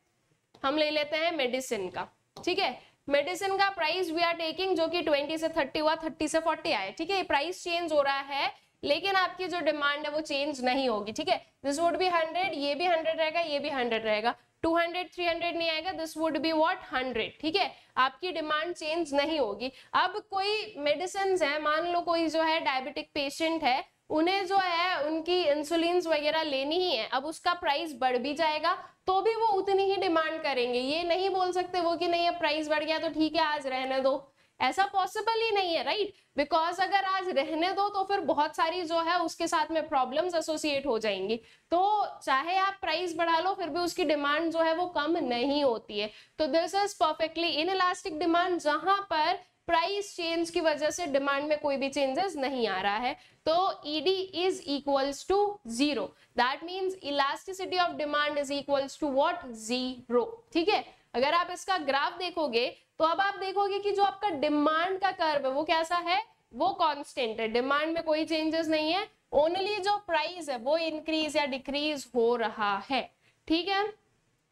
हम ले लेते हैं मेडिसिन का, ठीक है, मेडिसिन का प्राइस वी आर टेकिंग जो कि 20 से 30 हुआ, 30 से 40 आए, ठीक है। प्राइस चेंज हो रहा है लेकिन आपकी जो डिमांड है वो चेंज नहीं होगी, ठीक है। दिस वुड बी 100, ये भी 100 रहेगा, ये भी 100 रहेगा, 200 300 नहीं आएगा, दिस वुड बी व्हाट 100, ठीक है। आपकी डिमांड चेंज नहीं होगी। अब कोई मेडिसिन है, मान लो कोई जो है डायबिटिक पेशेंट है, उन्हें जो है उनकी इंसुलिन वगैरह लेनी ही है, अब उसका प्राइस बढ़ भी जाएगा तो भी वो उतनी ही डिमांड करेंगे। ये नहीं बोल सकते वो कि नहीं अब प्राइस बढ़ गया तो ठीक है आज रहने दो, ऐसा पॉसिबल ही नहीं है, राइट? बिकॉज अगर आज रहने दो तो फिर बहुत सारी जो है उसके साथ में प्रॉब्लम्स एसोसिएट हो जाएंगी। तो चाहे आप प्राइस बढ़ा लो फिर भी उसकी डिमांड जो है वो कम नहीं होती है। तो this is perfectly inelastic demand, जहां पर प्राइस चेंज की वजह से डिमांड में कोई भी चेंजेस नहीं आ रहा है। तो ED is equals to 0, that means elasticity of demand is equals to what? 0। ठीक है, अगर आप इसका ग्राफ देखोगे तो अब आप देखोगे कि जो आपका डिमांड का कर्व है वो कैसा है? वो कांस्टेंट है, डिमांड में कोई चेंजेस नहीं है, ओनली जो प्राइस है वो इंक्रीज या डिक्रीज हो रहा है। ठीक है,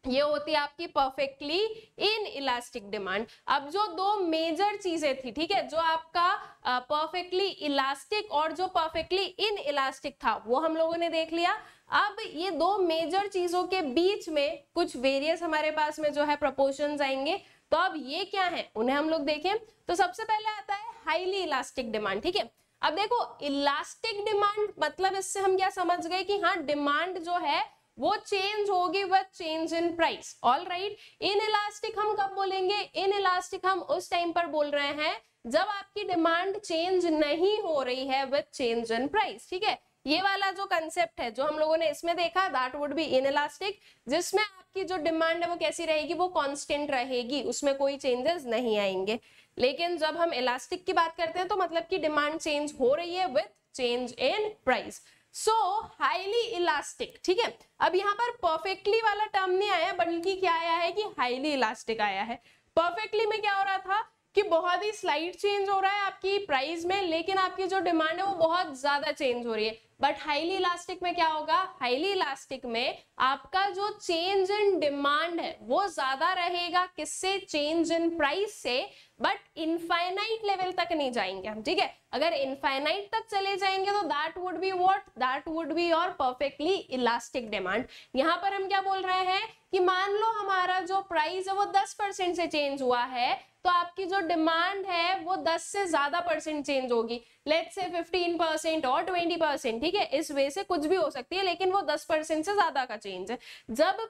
ये होती है आपकी परफेक्टली इन इलास्टिक डिमांड। अब जो दो मेजर चीजें थी, ठीक है, जो आपका परफेक्टली इलास्टिक और जो परफेक्टली इन इलास्टिक था वो हम लोगों ने देख लिया। अब ये दो मेजर चीजों के बीच में कुछ वेरियस हमारे पास में जो है प्रोपोर्शंस आएंगे। तो अब ये क्या है उन्हें हम लोग देखें तो सबसे पहले आता है हाईली इलास्टिक डिमांड। ठीक है, अब देखो इलास्टिक डिमांड मतलब इससे हम क्या समझ गए कि हाँ डिमांड जो है वो चेंज होगी with change in price. All right, in elastic हम कब बोलेंगे? इन इलास्टिक हम उस टाइम पर बोल रहे हैं जब आपकी डिमांड चेंज नहीं हो रही है विद चेंज इन प्राइस। ठीक है, ये वाला जो कंसेप्ट है जो हम लोगों ने इसमें देखा that would be in elastic, जिसमें आपकी जो डिमांड है वो कैसी रहेगी? वो कांस्टेंट रहेगी, उसमें कोई चेंजेस नहीं आएंगे। लेकिन जब हम इलास्टिक की बात करते हैं तो मतलब कि डिमांड चेंज हो रही है with change in price. So highly elastic. ठीक है, अब यहाँ पर परफेक्टली वाला टर्म नहीं आया बल्कि क्या आया है कि हाईली इलास्टिक आया है। परफेक्टली में क्या हो रहा था कि बहुत ही स्लाइट चेंज हो रहा है आपकी प्राइस में, लेकिन आपकी जो डिमांड है वो बहुत ज्यादा चेंज हो रही है। बट हाईली इलास्टिक में क्या होगा? हाईली इलास्टिक में आपका जो चेंज इन डिमांड है वो ज्यादा रहेगा, किससे? चेंज इन प्राइस से, बट इनफाइनाइट लेवल तक नहीं जाएंगे हम। ठीक है, अगर इनफाइनाइट तक चले जाएंगे तो that would be what? That would be your perfectly elastic demand. यहाँ पर हम क्या बोल रहे हैं कि मान लो हमारा जो प्राइस है वो 10% से चेंज हुआ है तो आपकी जो डिमांड है वो 10 से ज्यादा परसेंट चेंज होगी, लेट्स से 15% और 20%। ठीक है, इस वे से कुछ भी हो सकती है, लेकिन वो 10% से ज्यादा का चेंज है। जब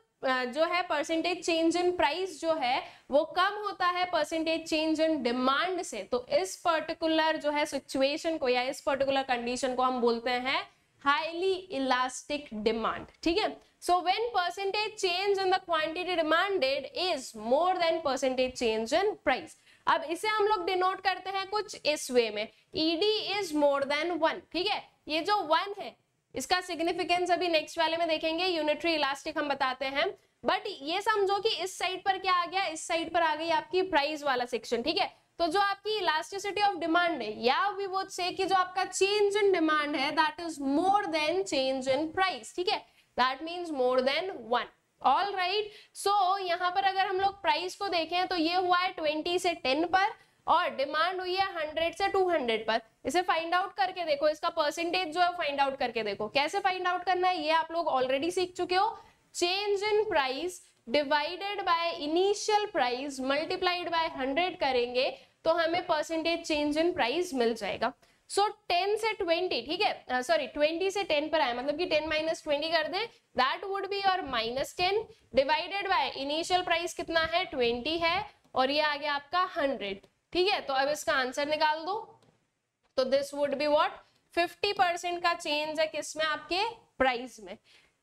जो है परसेंटेज चेंज इन प्राइस जो है वो कम होता है परसेंटेज चेंज इन डिमांड से, तो इस पर्टिकुलर जो है सिचुएशन को या इस पर्टिकुलर कंडीशन को हम बोलते हैं हाईली इलास्टिक डिमांड। ठीक है, so when percentage change in the quantity demanded is more then percentage change in price. अब इसे हम लोग डिनोट करते हैं कुछ इस वे में, ED इज मोर देन 1। ठीक है, ये जो 1 है इसका सिग्निफिकेंस अभी नेक्स्ट वाले में देखेंगे, यूनिटरी इलास्टिक हम बताते हैं। बट ये समझो कि इस साइड पर क्या आ गया? इस साइड पर आ गई आपकी प्राइस वाला सेक्शन। ठीक है, तो जो आपकी इलास्टिसिटी ऑफ डिमांड है या वी वुड से कि जो आपका चेंज इन डिमांड है that is more than change in price. ठीक है, that means more than 1। All right, so यहाँ पर अगर हम लोग प्राइस को देखें तो ये हुआ है 20 से 10 पर और डिमांड हुई है 100 से 200 पर। इसे फाइंड आउट करके देखो, इसका परसेंटेज जो है फाइंड आउट करके देखो। कैसे फाइंड आउट करना है ये आप लोग ऑलरेडी सीख चुके हो। Change in price divided by initial price multiplied by 100 करेंगे तो हमें परसेंटेज चेंज इन प्राइस मिल जाएगा। सो 10 से 20, ठीक है, सॉरी 20 से 10 पर आए, मतलब कि 10 माइनस 20 कर दें, दैट वुड बी और -10 डिवाइडेड बाय इनिशियल प्राइस कितना है? 20 है और ये आ गया आपका 100। ठीक है, तो अब इसका आंसर निकाल दो। तो दिस वुड बी व्हाट? 50% का चेंज है किसमें? आपके प्राइस में।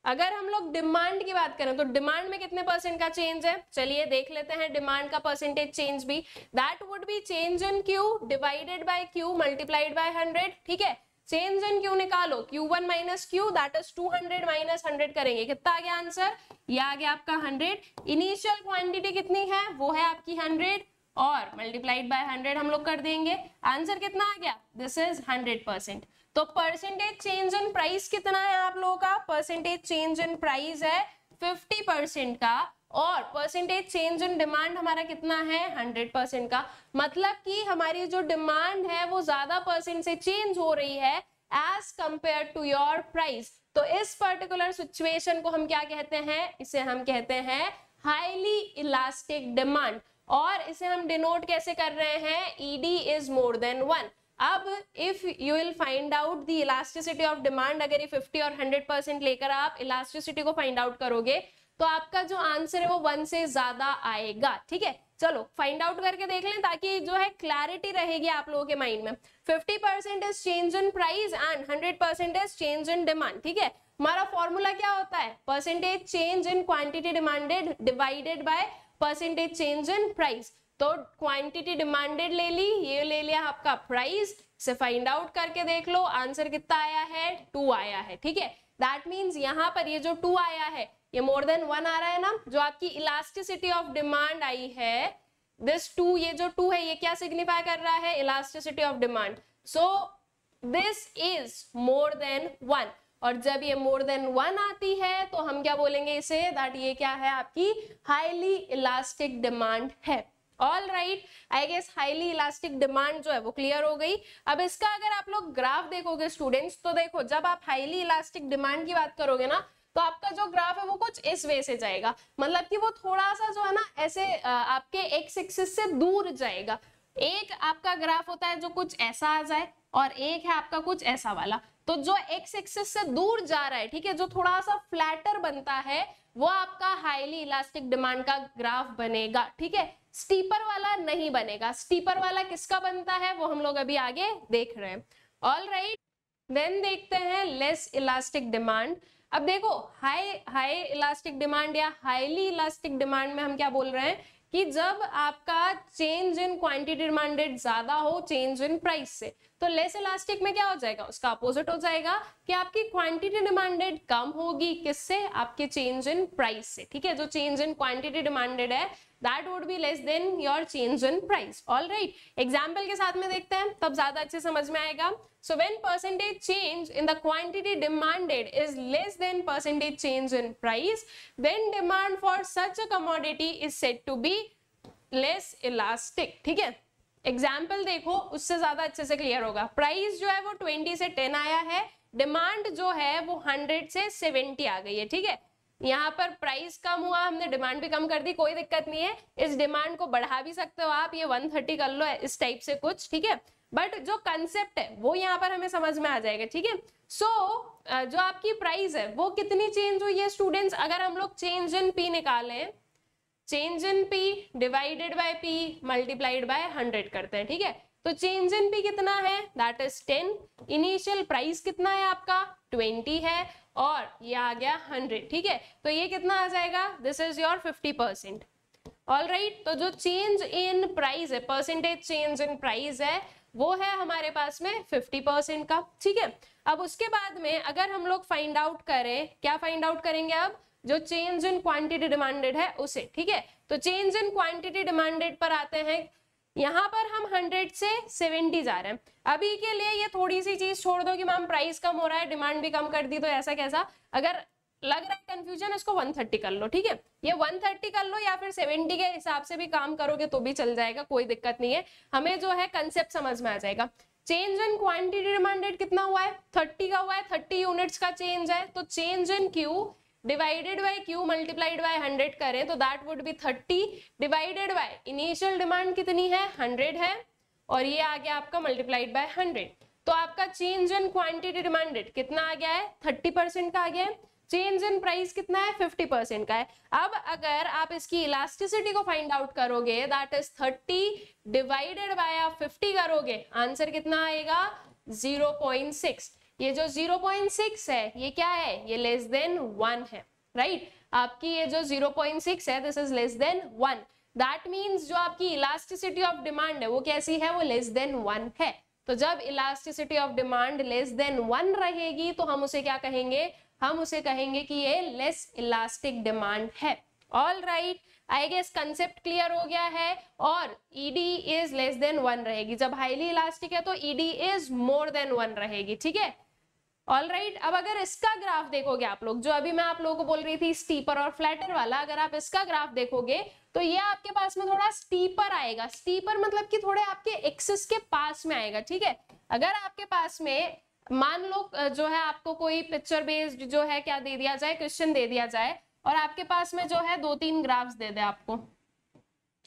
अगर हम लोग डिमांड की बात करें तो डिमांड में कितने परसेंट का चेंज है? चलिए देख लेते हैं डिमांड का परसेंटेज चेंज भी। That would B change in Q divided by Q multiplied by 100। ठीक है, चेंज इन क्यू निकालो, Q1 minus Q that is 200 minus 100 करेंगे, कितना आ गया आंसर? ये आ गया आपका 100। इनिशियल क्वांटिटी कितनी है? वो है आपकी 100 और मल्टीप्लाइड बाय 100 हम लोग कर देंगे, आंसर कितना आ गया? This is 100%। तो परसेंटेज चेंज इन प्राइस कितना है आप लोगों का? परसेंटेज चेंज इन प्राइस है 50% का और परसेंटेज चेंज इन डिमांड हमारा कितना है? 100% का। मतलब कि हमारी जो डिमांड है वो ज्यादा परसेंट से चेंज हो रही है as compare to your price. तो इस पर्टिकुलर सिचुएशन को हम क्या कहते हैं? इसे हम कहते हैं हाईली इलास्टिक डिमांड और इसे हम डिनोट कैसे कर रहे हैं? ED is more than 1। अब if you will find out the elasticity of demand, अगर ये 50 और 100% लेकर आप इलास्टिसिटी को फाइंड आउट करोगे तो आपका जो आंसर है वो 1 से ज्यादा आएगा। ठीक है, चलो फाइंड आउट करके देख लें ताकि जो है क्लैरिटी रहेगी आप लोगों के माइंड में। 50% is change in price and 100% is change in demand. ठीक है, हमारा फॉर्मूला क्या होता है, percentage change in quantity demanded divided by percentage change in price. तो क्वांटिटी डिमांडेड ले ली, ये ले लिया आपका प्राइस, से फाइंड आउट करके देख लो आंसर कितना आया है, 2 आया है। ठीक है, दैट मीन्स यहाँ पर ये जो 2 आया है ये मोर देन 1 आ रहा है ना। जो आपकी इलास्टिसिटी ऑफ डिमांड आई है, दिस 2, ये जो 2 है ये क्या सिग्निफाई कर रहा है, elasticity of demand. So this is more than 1, और जब ये मोर देन 1 आती है तो हम क्या बोलेंगे इसे, दैट ये क्या है, आपकी हाईली इलास्टिक डिमांड है। All right, I guess highly elastic demand जो है वो क्लियर हो गई। अब इसका अगर आप लोग ग्राफ देखोगे स्टूडेंट्स, तो देखो जब आप हाईली इलास्टिक डिमांड की बात करोगे ना तो आपका जो ग्राफ है वो कुछ इस वे से जाएगा, मतलब कि वो थोड़ा सा जो है ना ऐसे आपके एक्स एक्सिस से दूर जाएगा। एक आपका ग्राफ होता है जो कुछ ऐसा आ जाए और एक है आपका कुछ ऐसा वाला। तो जो एक्स एक्सिस से दूर जा रहा है, ठीक है, जो थोड़ा सा फ्लैटर बनता है, वो आपका हाईली इलास्टिक डिमांड का ग्राफ बनेगा। ठीक है, स्टीपर वाला नहीं बनेगा। स्टीपर वाला किसका बनता है वो हम लोग अभी आगे देख रहे हैं। ऑल राइट, देन देखते हैं लेस इलास्टिक डिमांड। अब देखो हाई इलास्टिक डिमांड या हाईली इलास्टिक डिमांड में हम क्या बोल रहे हैं कि जब आपका चेंज इन क्वांटिटी डिमांडेड ज्यादा हो चेंज इन प्राइस से, तो लेस इलास्टिक में क्या हो जाएगा, उसका अपोजिट हो जाएगा कि आपकी क्वांटिटी डिमांडेड कम होगी, किससे, आपके चेंज इन प्राइस से। ठीक है, जो चेंज इन क्वांटिटी डिमांडेड है that would be less than your change in price. All right, example के साथ में देखते हैं तब ज्यादा अच्छे समझ में आएगा। So when percentage change in the quantity demanded is less than percentage change in price, then demand for such a commodity is said to be less elastic. ठीक है, एग्जाम्पल देखो उससे ज्यादा अच्छे से क्लियर होगा। प्राइस जो है वो 20 से 10 आया है, डिमांड जो है वो 100 से 70 आ गई है। ठीक है, यहाँ पर प्राइस कम हुआ, हमने डिमांड भी कम कर दी, कोई दिक्कत नहीं है, इस डिमांड को बढ़ा भी सकते हो आप, ये 130 कर लो इस टाइप से कुछ। ठीक है, बट जो कंसेप्ट है वो यहाँ पर हमें समझ में आ जाएगा। ठीक है, सो जो आपकी प्राइस है वो कितनी चेंज हुई है स्टूडेंट्स, अगर हम लोग चेंज इन पी निकालें, change in P divided by P multiplied by 100 करते हैं। ठीक है, तो चेंज इन पी कितना है, दैट इज 10, इनिशियल प्राइस कितना है आपका 20 है, और ये आ गया 100। ठीक है, तो ये कितना आ जाएगा, this is your 50%। All right, तो जो चेंज इन प्राइस है, परसेंटेज चेंज इन प्राइस है, वो है हमारे पास में 50% का। ठीक है, अब उसके बाद में अगर हम लोग फाइंड आउट करें, क्या फाइंड आउट करेंगे, अब जो चेंज इन क्वांटिटी डिमांडेड है उसे। ठीक है, तो चेंज इन क्वांटिटी डिमांडेड पर आते हैं, यहाँ पर हम 100 से 70 जा रहे हैं। अभी के लिए ये थोड़ी सी चीज छोड़ दो कि मैम प्राइस कम हो रहा है, डिमांड भी कम कर दी, तो ऐसा कैसा, अगर लग रहा है कंफ्यूजन, इसको 130 कर लो। ठीक है, ये 130 कर लो या फिर 70 के हिसाब से भी काम करोगे तो भी चल जाएगा, कोई दिक्कत नहीं है, हमें जो है कंसेप्ट समझ में आ जाएगा। चेंज इन क्वांटिटी डिमांडेड कितना हुआ है, 30 का हुआ है, 30 यूनिट्स का चेंज है, तो change in Q divided by Q multiplied by 100 करें तो that would B 30 divided by initial demand कितनी है 100 है, और ये आ गया आपका मल्टीप्लाइड बाय 100। तो आपका चेंज इन क्वांटिटी डिमांडेड कितना आ गया है, 30% का आ गया है। चेंज इन प्राइस कितना है, 50% का है। अब अगर आप इसकी इलास्टिसिटी को फाइंड आउट करोगे, दैट इज 30 डिवाइडेड बाय आप 50 करोगे, आंसर कितना आएगा 0.6। ये जो 0.6 है ये क्या है, ये लेस देन 1 है, राइट। आपकी ये जो 0.6 है this is less then 1, that means जो आपकी इलास्टिसिटी ऑफ डिमांड है वो कैसी है, वो लेस देन 1 है। तो जब elasticity of demand less than 1 रहेगी तो हम उसे क्या कहेंगे, हम उसे कहेंगे कि ये लेस इलास्टिक डिमांड है। All right, I guess concept clear हो गया है। और ईडी इज लेस देन 1 रहेगी, जब हाईली इलास्टिक है तो ईडी इज मोर देन 1 रहेगी, ठीक है। ऑल राइट, अब अगर इसका ग्राफ देखोगे आप लोग, जो अभी मैं आप लोगों को बोल रही थी स्टीपर और फ्लैटर वाला, अगर आप इसका ग्राफ देखोगे तो ये आपके पास में थोड़ा स्टीपर आएगा। स्टीपर मतलब कि थोड़े आपके एक्सिस के पास में आएगा, ठीक है। अगर आपके पास में मान लो जो है आपको कोई पिक्चर बेस्ड जो है क्या दे दिया जाए, क्वेश्चन दे दिया जाए, और आपके पास में जो है 2-3 ग्राफ्स दे दे आपको।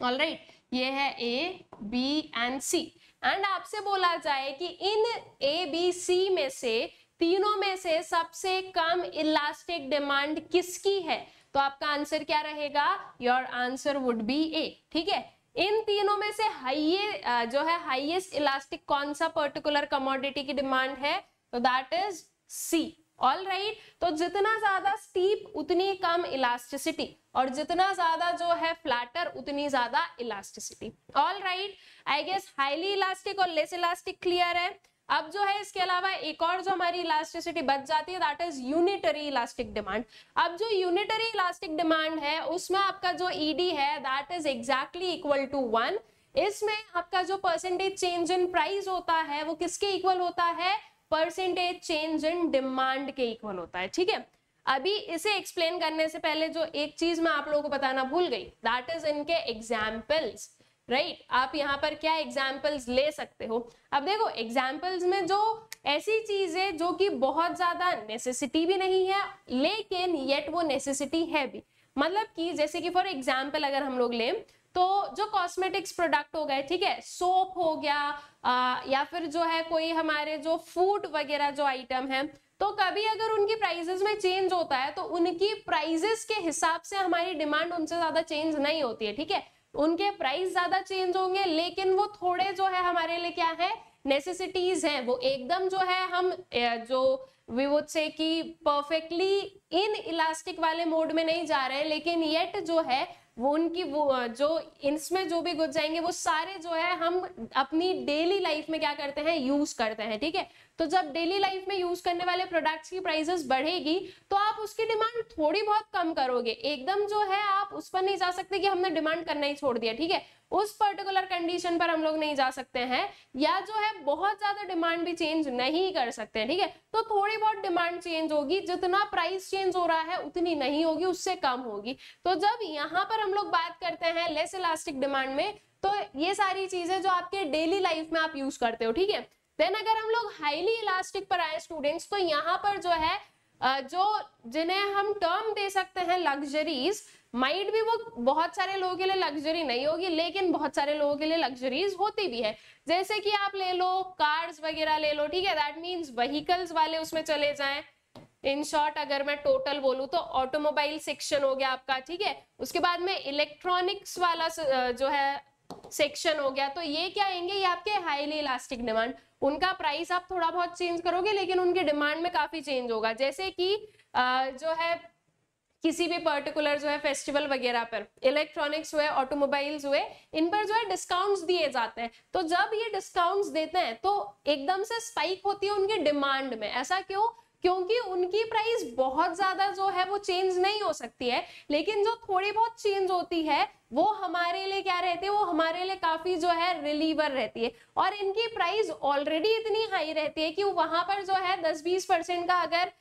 ऑल राइट, ये है A B and C, and आपसे बोला जाए कि इन ए बी सी में से तीनों में से सबसे कम इलास्टिक डिमांड किसकी है, तो आपका आंसर क्या रहेगा, योर आंसर वुड बी ए। ठीक है, इन तीनों में से जो है हाईएस्ट इलास्टिक कौन सा पर्टिकुलर कमोडिटी की डिमांड है, तो that is C. All right, तो जितना ज्यादा स्टीप उतनी कम इलास्टिसिटी, और जितना ज्यादा जो है फ्लैटर उतनी ज्यादा elasticity. All right, I guess highly elastic और लेस इलास्टिक क्लियर है। अब जो है इसके अलावा एक और जो हमारी इलास्टिसिटी बच जाती है that is unitary elastic demand. अब जो यूनिटरी इलास्टिक डिमांड है उसमें आपका जो ईडी है that is exactly equal to 1। इसमें आपका जो परसेंटेज चेंज इन प्राइस होता है वो किसके इक्वल होता है, परसेंटेज चेंज इन डिमांड के इक्वल होता है। ठीक है, अभी इसे एक्सप्लेन करने से पहले जो एक चीज मैं आप लोगों को बताना भूल गई दैट इज इनके एग्जाम्पल्स। राइट, आप यहाँ पर क्या एग्जाम्पल्स ले सकते हो। अब देखो एग्जाम्पल्स में जो ऐसी चीज है जो कि बहुत ज्यादा नेसेसिटी भी नहीं है लेकिन येट वो नेसेसिटी है भी, मतलब कि जैसे कि फॉर एग्जाम्पल अगर हम लोग लें तो जो कॉस्मेटिक्स प्रोडक्ट हो गए, ठीक है, सोप हो गया या फिर जो है कोई हमारे जो फूड वगैरह जो आइटम है, तो कभी अगर उनकी प्राइसेस में चेंज होता है तो उनकी प्राइसेस के हिसाब से हमारी डिमांड उनसे ज्यादा चेंज नहीं होती है। ठीक है, उनके प्राइस ज्यादा चेंज होंगे लेकिन वो थोड़े जो है हमारे लिए क्या है, नेसेसिटीज हैं, वो एकदम जो है हम जो वी वुड से कि परफेक्टली इन इलास्टिक वाले मोड में नहीं जा रहे हैं, लेकिन येट जो है वो उनकी वो जो इसमें जो भी गुड जाएंगे वो सारे जो है हम अपनी डेली लाइफ में क्या करते हैं, यूज करते हैं। ठीक है, तो जब डेली लाइफ में यूज करने वाले प्रोडक्ट्स की प्राइसेस बढ़ेगी तो आप उसकी डिमांड थोड़ी बहुत कम करोगे, एकदम जो है आप उस पर नहीं जा सकते कि हमने डिमांड करना ही छोड़ दिया। ठीक है, उस पर्टिकुलर कंडीशन पर हम लोग नहीं जा सकते हैं, या जो है बहुत ज्यादा डिमांड भी चेंज नहीं कर सकते हैं। ठीक है, तो थोड़ी बहुत डिमांड चेंज होगी, जितना प्राइस चेंज हो रहा है उतनी नहीं होगी, उससे कम होगी। तो जब यहाँ पर हम लोग बात करते हैं लेस इलास्टिक डिमांड में, तो ये सारी चीजें जो आपके डेली लाइफ में आप यूज करते हो। ठीक है, देन अगर हम लोग हाईली इलास्टिक पर आए स्टूडेंट्स, तो यहाँ पर जो है जो जिन्हें हम टर्म दे सकते हैं लग्जरीज, माइट भी वो बहुत सारे लोगों के लिए लग्जरी नहीं होगी लेकिन बहुत सारे लोगों के लिए लग्जरीज होती भी है। जैसे कि आप ले लो कार्स वगैरह ले लो, ठीक है, दैट मीन्स व्हीकल्स वाले उसमें चले जाएं। इन शॉर्ट अगर मैं टोटल बोलूं तो ऑटोमोबाइल सेक्शन हो गया आपका। ठीक है, उसके बाद में इलेक्ट्रॉनिक्स वाला जो है सेक्शन हो गया, तो ये क्या आएंगे, ये आपके हाईली इलास्टिक डिमांड। उनका प्राइस आप थोड़ा बहुत चेंज करोगे लेकिन उनकी डिमांड में काफी चेंज होगा। जैसे कि जो है किसी भी पर्टिकुलर जो है फेस्टिवल वगैरह पर इलेक्ट्रॉनिक्स हुए, ऑटोमोबाइल्स हुए, इन पर जो है डिस्काउंट्स दिए जाते हैं। तो जब ये डिस्काउंट्स देते हैं तो एकदम से स्पाइक होती है उनकी डिमांड में। ऐसा क्यों? क्योंकि उनकी प्राइस बहुत ज्यादा जो है वो चेंज नहीं हो सकती है, लेकिन जो थोड़ी बहुत चेंज होती है वो हमारे लिए क्या रहती है, वो हमारे लिए काफी जो है रिलीवर रहती है। और इनकी प्राइस ऑलरेडी इतनी हाई रहती है कि वहां पर जो है 10-20% का अगर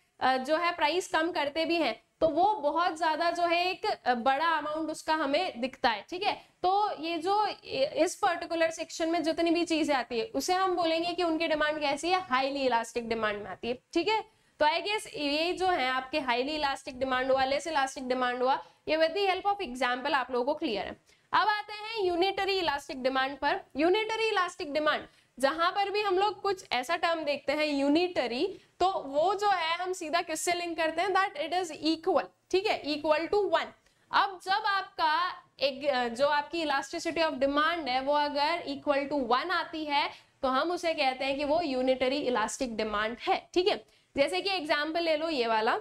जो है प्राइस कम करते भी हैं तो वो बहुत ज्यादा जो है एक बड़ा अमाउंट उसका हमें दिखता है। ठीक है, तो ये जो इस पर्टिकुलर सेक्शन में जितनी भी चीजें आती है उसे हम बोलेंगे कि उनकी डिमांड कैसी है, हाईली इलास्टिक डिमांड में आती है। ठीक है, तो आई गेस ये जो है आपके हाईली इलास्टिक डिमांड हुआ, लेस इलास्टिक डिमांड हुआ, ये with the help of example आप लोगों को क्लियर है। अब आते हैं यूनिटरी इलास्टिक डिमांड पर। यूनिटरी इलास्टिक डिमांड जहां पर भी हम लोग कुछ ऐसा टर्म देखते हैं यूनिटरी, तो वो जो है हम सीधा किससे लिंक करते हैं, दैट इट इज इक्वल। ठीक है, इक्वल टू 1। अब जब आपका एक जो आपकी इलास्टिसिटी ऑफ डिमांड है वो अगर इक्वल टू 1 आती है तो हम उसे कहते हैं कि वो यूनिटरी इलास्टिक डिमांड है। ठीक है, जैसे कि एग्जाम्पल ले लो ये वाला,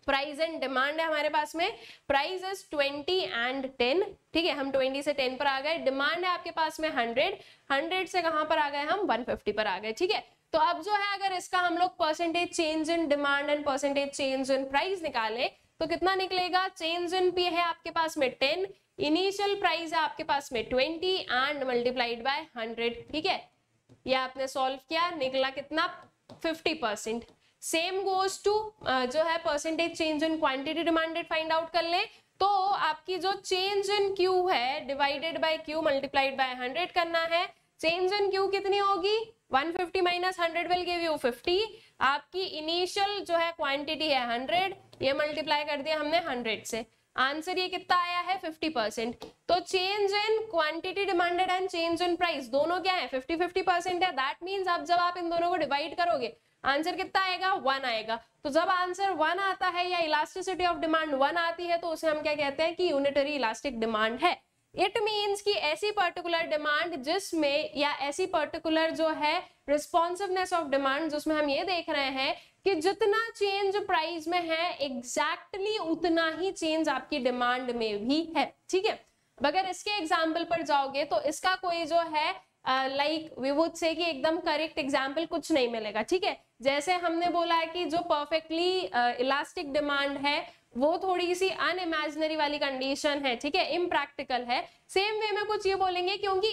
प्राइस एंड डिमांड है हमारे पास में, प्राइस इज 20 एंड 10। ठीक है, हम 20 से 10 पर आ गए, डिमांड है आपके पास में 100 से कहां पर आ गए हम, 150 पर आ गए। ठीक है, तो अब जो है अगर इसका हम लोग percentage change in demand and percentage change in price निकाले तो कितना निकलेगा, चेंज इन पी है आपके पास में 10, इनिशियल प्राइस है आपके पास में 20 एंड मल्टीप्लाइड बाय 100। ठीक है, ये आपने सॉल्व किया, निकला कितना, 50%। सेम गोज टू जो है percentage change in quantity demanded find out कर ले, तो आपकी जो चेंज इन क्यू है divided by Q multiplied by 100 करना है। चेंज इन क्यू कितनी होगी, 150 माइनस 100 विल गिव यू 50। आपकी इनिशियल जो है क्वांटिटी है 100, ये मल्टीप्लाई कर दिया हमने 100 से, आंसर ये कितना आया है 50%। तो change in quantity demanded and change in price दोनों क्या है 50-50% है। दैट मींस अब जब आप इन दोनों को डिवाइड करोगे आंसर कितना आएगा 1 आएगा। तो जब आंसर 1 आता है या इलास्टिसिटी ऑफ डिमांड 1 आती है तो उसे हम क्या कहते हैं कि यूनिटरी इलास्टिक डिमांड है। इट मीन्स कि ऐसी पर्टिकुलर डिमांड जिसमें या ऐसी पर्टिकुलर जो है रिस्पॉन्सिवनेस ऑफ डिमांड जिसमें हम ये देख रहे हैं कि जितना चेंज प्राइस में है एग्जैक्टली उतना ही चेंज आपकी डिमांड में भी है। ठीक है, अगर इसके एग्जाम्पल पर जाओगे तो इसका कोई जो है लाइक वी वुड से कि एकदम करेक्ट एग्जाम्पल कुछ नहीं मिलेगा। ठीक है, जैसे हमने बोला है कि जो परफेक्टली इलास्टिक डिमांड है वो थोड़ी सी अनइमेजिनरी वाली कंडीशन है। ठीक है, इम्प्रैक्टिकल है। सेम वे में कुछ ये बोलेंगे क्योंकि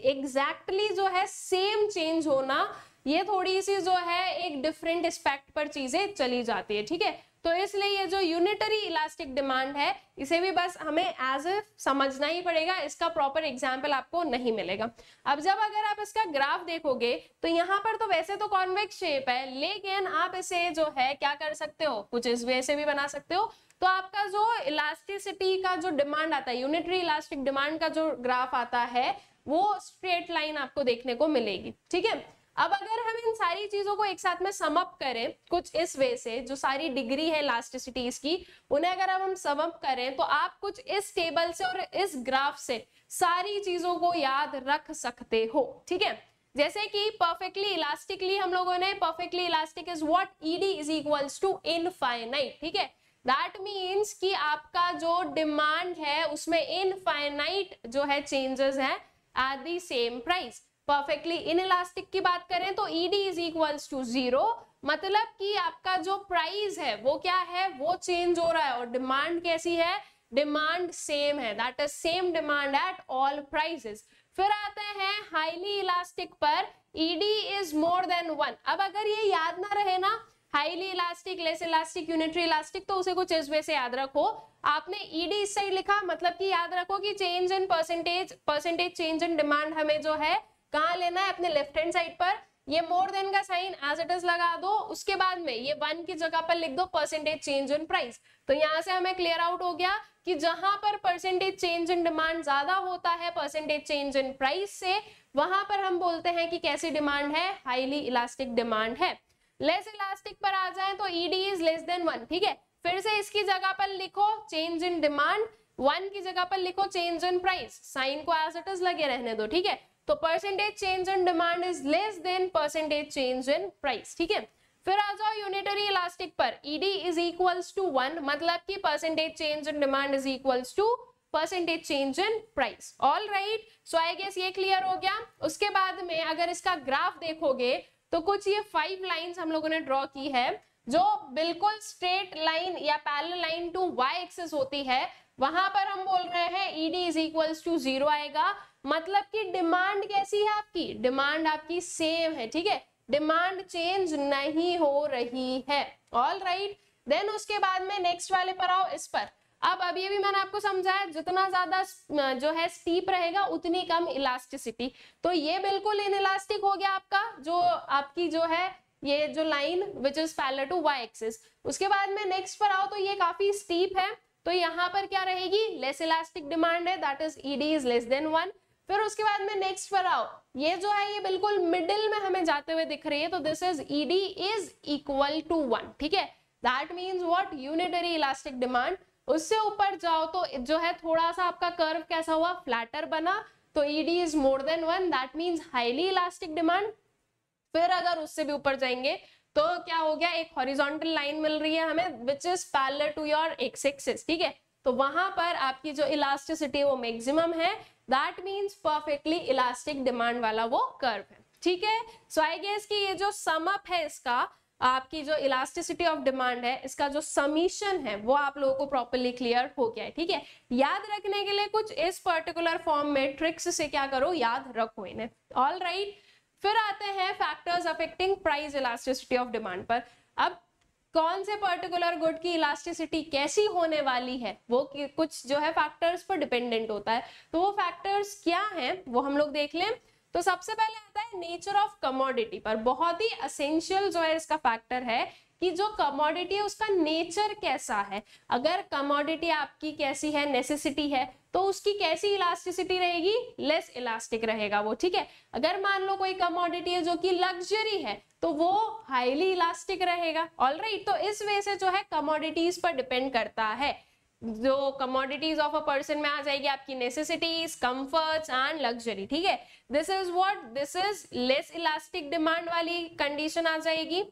एग्जैक्टली जो है सेम चेंज होना ये थोड़ी सी जो है एक डिफरेंट एस्पेक्ट पर चीजें चली जाती है। ठीक है, तो इसलिए ये जो यूनिटरी इलास्टिक डिमांड है इसे भी बस हमें एज ए समझना ही पड़ेगा, इसका प्रॉपर एग्जाम्पल आपको नहीं मिलेगा। अब जब अगर आप इसका ग्राफ देखोगे तो यहाँ पर तो वैसे तो कॉन्वेक्स शेप है, लेकिन आप इसे जो है क्या कर सकते हो, कुछ इस वे से भी बना सकते हो। तो आपका जो इलास्टिसिटी का जो डिमांड आता है, यूनिटरी इलास्टिक डिमांड का जो ग्राफ आता है वो स्ट्रेट लाइन आपको देखने को मिलेगी। ठीक है, अब अगर हम इन सारी चीजों को एक साथ में सम अप करें कुछ इस वे से, जो सारी डिग्री है इलास्टिसिटीज की उन्हें अगर हम सम अप करें तो आप कुछ इस टेबल से और इस ग्राफ से सारी चीजों को याद रख सकते हो। ठीक है, जैसे कि परफेक्टली इलास्टिकली हम लोगों ने perfectly elastic is what ED is equals to infinite. ठीक है, दैट मीन्स कि आपका जो डिमांड है उसमें इनफाइनाइट जो है चेंजेस है at the same price. Perfectly inelastic की बात करें तो ईडी इज इक्वल्स टू 0, मतलब कि आपका जो प्राइस है वो क्या है वो चेंज हो रहा है और डिमांड कैसी है, डिमांड सेम है, that is same demand at all prices. फिर आते हैं हाईली इलास्टिक पर ईडी इज मोर देन 1। अब अगर ये याद ना रहे ना highly elastic, less elastic, unitary elastic, तो उसे कुछ इस वे से याद रखो। आपने ईडी इस साइड लिखा मतलब कि याद रखो कि change in percentage change in demand हमें जो है कहाँ लेना है, अपने लेफ्ट हैंड साइड पर। ये मोर देन का साइन एज इट इज लगा दो, उसके बाद में ये 1 की जगह पर लिख दो परसेंटेज चेंज इन प्राइस। तो यहाँ से हमें क्लियर आउट हो गया कि जहां पर परसेंटेज चेंज इन डिमांड ज्यादा होता है परसेंटेज चेंज इन प्राइस से, वहां पर हम बोलते हैं कि कैसी डिमांड है, हाईली इलास्टिक डिमांड है। लेस इलास्टिक पर आ जाए तो ईडी इज लेस देन 1। ठीक है, फिर से इसकी जगह पर लिखो चेंज इन डिमांड, 1 की जगह पर लिखो चेंज इन प्राइस, साइन को एज इट इज लगे रहने दो। ठीक है, तो percentage change in demand is less than percentage change in price. ठीक है, फिर आ जाओ यूनिटरी इलास्टिक पर, ईडी इज इक्वल्स टू 1, मतलब कि percentage change in demand is equals to percentage change in price. All right, so I guess ये clear हो गया। उसके बाद में अगर इसका ग्राफ देखोगे तो कुछ ये 5 लाइंस हम लोगों ने ड्रॉ की है जो बिल्कुल स्ट्रेट लाइन या parallel line to Y axis होती है। वहां पर हम बोल रहे हैं ईडी इज इक्वल्स टू 0 आएगा, मतलब कि डिमांड कैसी है आपकी, डिमांड आपकी सेम है। ठीक है, डिमांड चेंज नहीं हो रही है। ऑल राइट, देन उसके बाद में नेक्स्ट वाले पर आओ, इस पर। अब ये भी मैंने आपको समझाया जितना ज्यादा जो है स्टीप रहेगा उतनी कम इलास्टिसिटी। तो ये बिल्कुल इनइलास्टिक हो गया आपका, जो आपकी जो है ये जो line which is parallel to Y axis. उसके बाद में नेक्स्ट पर आओ तो ये काफी स्टीप है, तो यहाँ पर क्या रहेगी, लेस इलास्टिक डिमांड है, that is ED is less then 1। फिर उसके बाद में नेक्स्ट पर आओ, ये जो है ये बिल्कुल मिडिल में हमें जाते हुए दिख रही है, तो this is ED is equal to 1। ठीक है, that means what, unitary elastic demand. उससे ऊपर जाओ तो जो है थोड़ा सा आपका कर्व कैसा हुआ, फ्लैटर बना, तो ED is more than 1, that means highly elastic demand. फिर अगर उससे भी ऊपर जाएंगे तो क्या हो गया, एक हॉरिजॉन्टल लाइन मिल रही है हमें which is parallel to your X axis. ठीक है, तो वहां पर आपकी जो इलास्टिसिटी वो मैक्सिमम है, that means perfectly elastic demand वाला वो कर्व है। ठीक है, सो आई गेस कि ये जो सम अप है इसका, आपकी जो इलास्टिसिटी ऑफ डिमांड है इसका जो समीशन है वो आप लोगों को प्रॉपर्ली क्लियर हो गया है। ठीक है, याद रखने के लिए कुछ इस पर्टिकुलर फॉर्म में ट्रिक्स से क्या करो, याद रखो इन्हें। ऑल राइट, फिर आते हैं factors affecting price elasticity of demand पर। अब कौन से पर्टिकुलर गुड की इलास्टिसिटी कैसी होने वाली है वो कुछ जो है फैक्टर्स पर डिपेंडेंट होता है। तो वो फैक्टर्स क्या हैं वो हम लोग देख लें। तो सबसे पहले आता है नेचर ऑफ कमोडिटी पर। बहुत ही असेंशियल जो है इसका फैक्टर है कि जो कमोडिटी है उसका नेचर कैसा है। अगर कमोडिटी आपकी कैसी है, नेसेसिटी है, तो उसकी कैसी इलास्टिसिटी रहेगी, लेस इलास्टिक रहेगा वो, ठीक है। अगर मान लो कोई कमोडिटी है जो कि लग्जरी है तो वो हाईली इलास्टिक रहेगा। ऑलराइट, तो इस वजह से जो है कमोडिटीज पर डिपेंड करता है। जो कमोडिटीज ऑफ अ पर्सन में आ जाएगी आपकी नेसेसिटीज, कंफर्ट्स एंड लग्जरी, ठीक है। This is what, this is less elastic demand वाली कंडीशन आ जाएगी,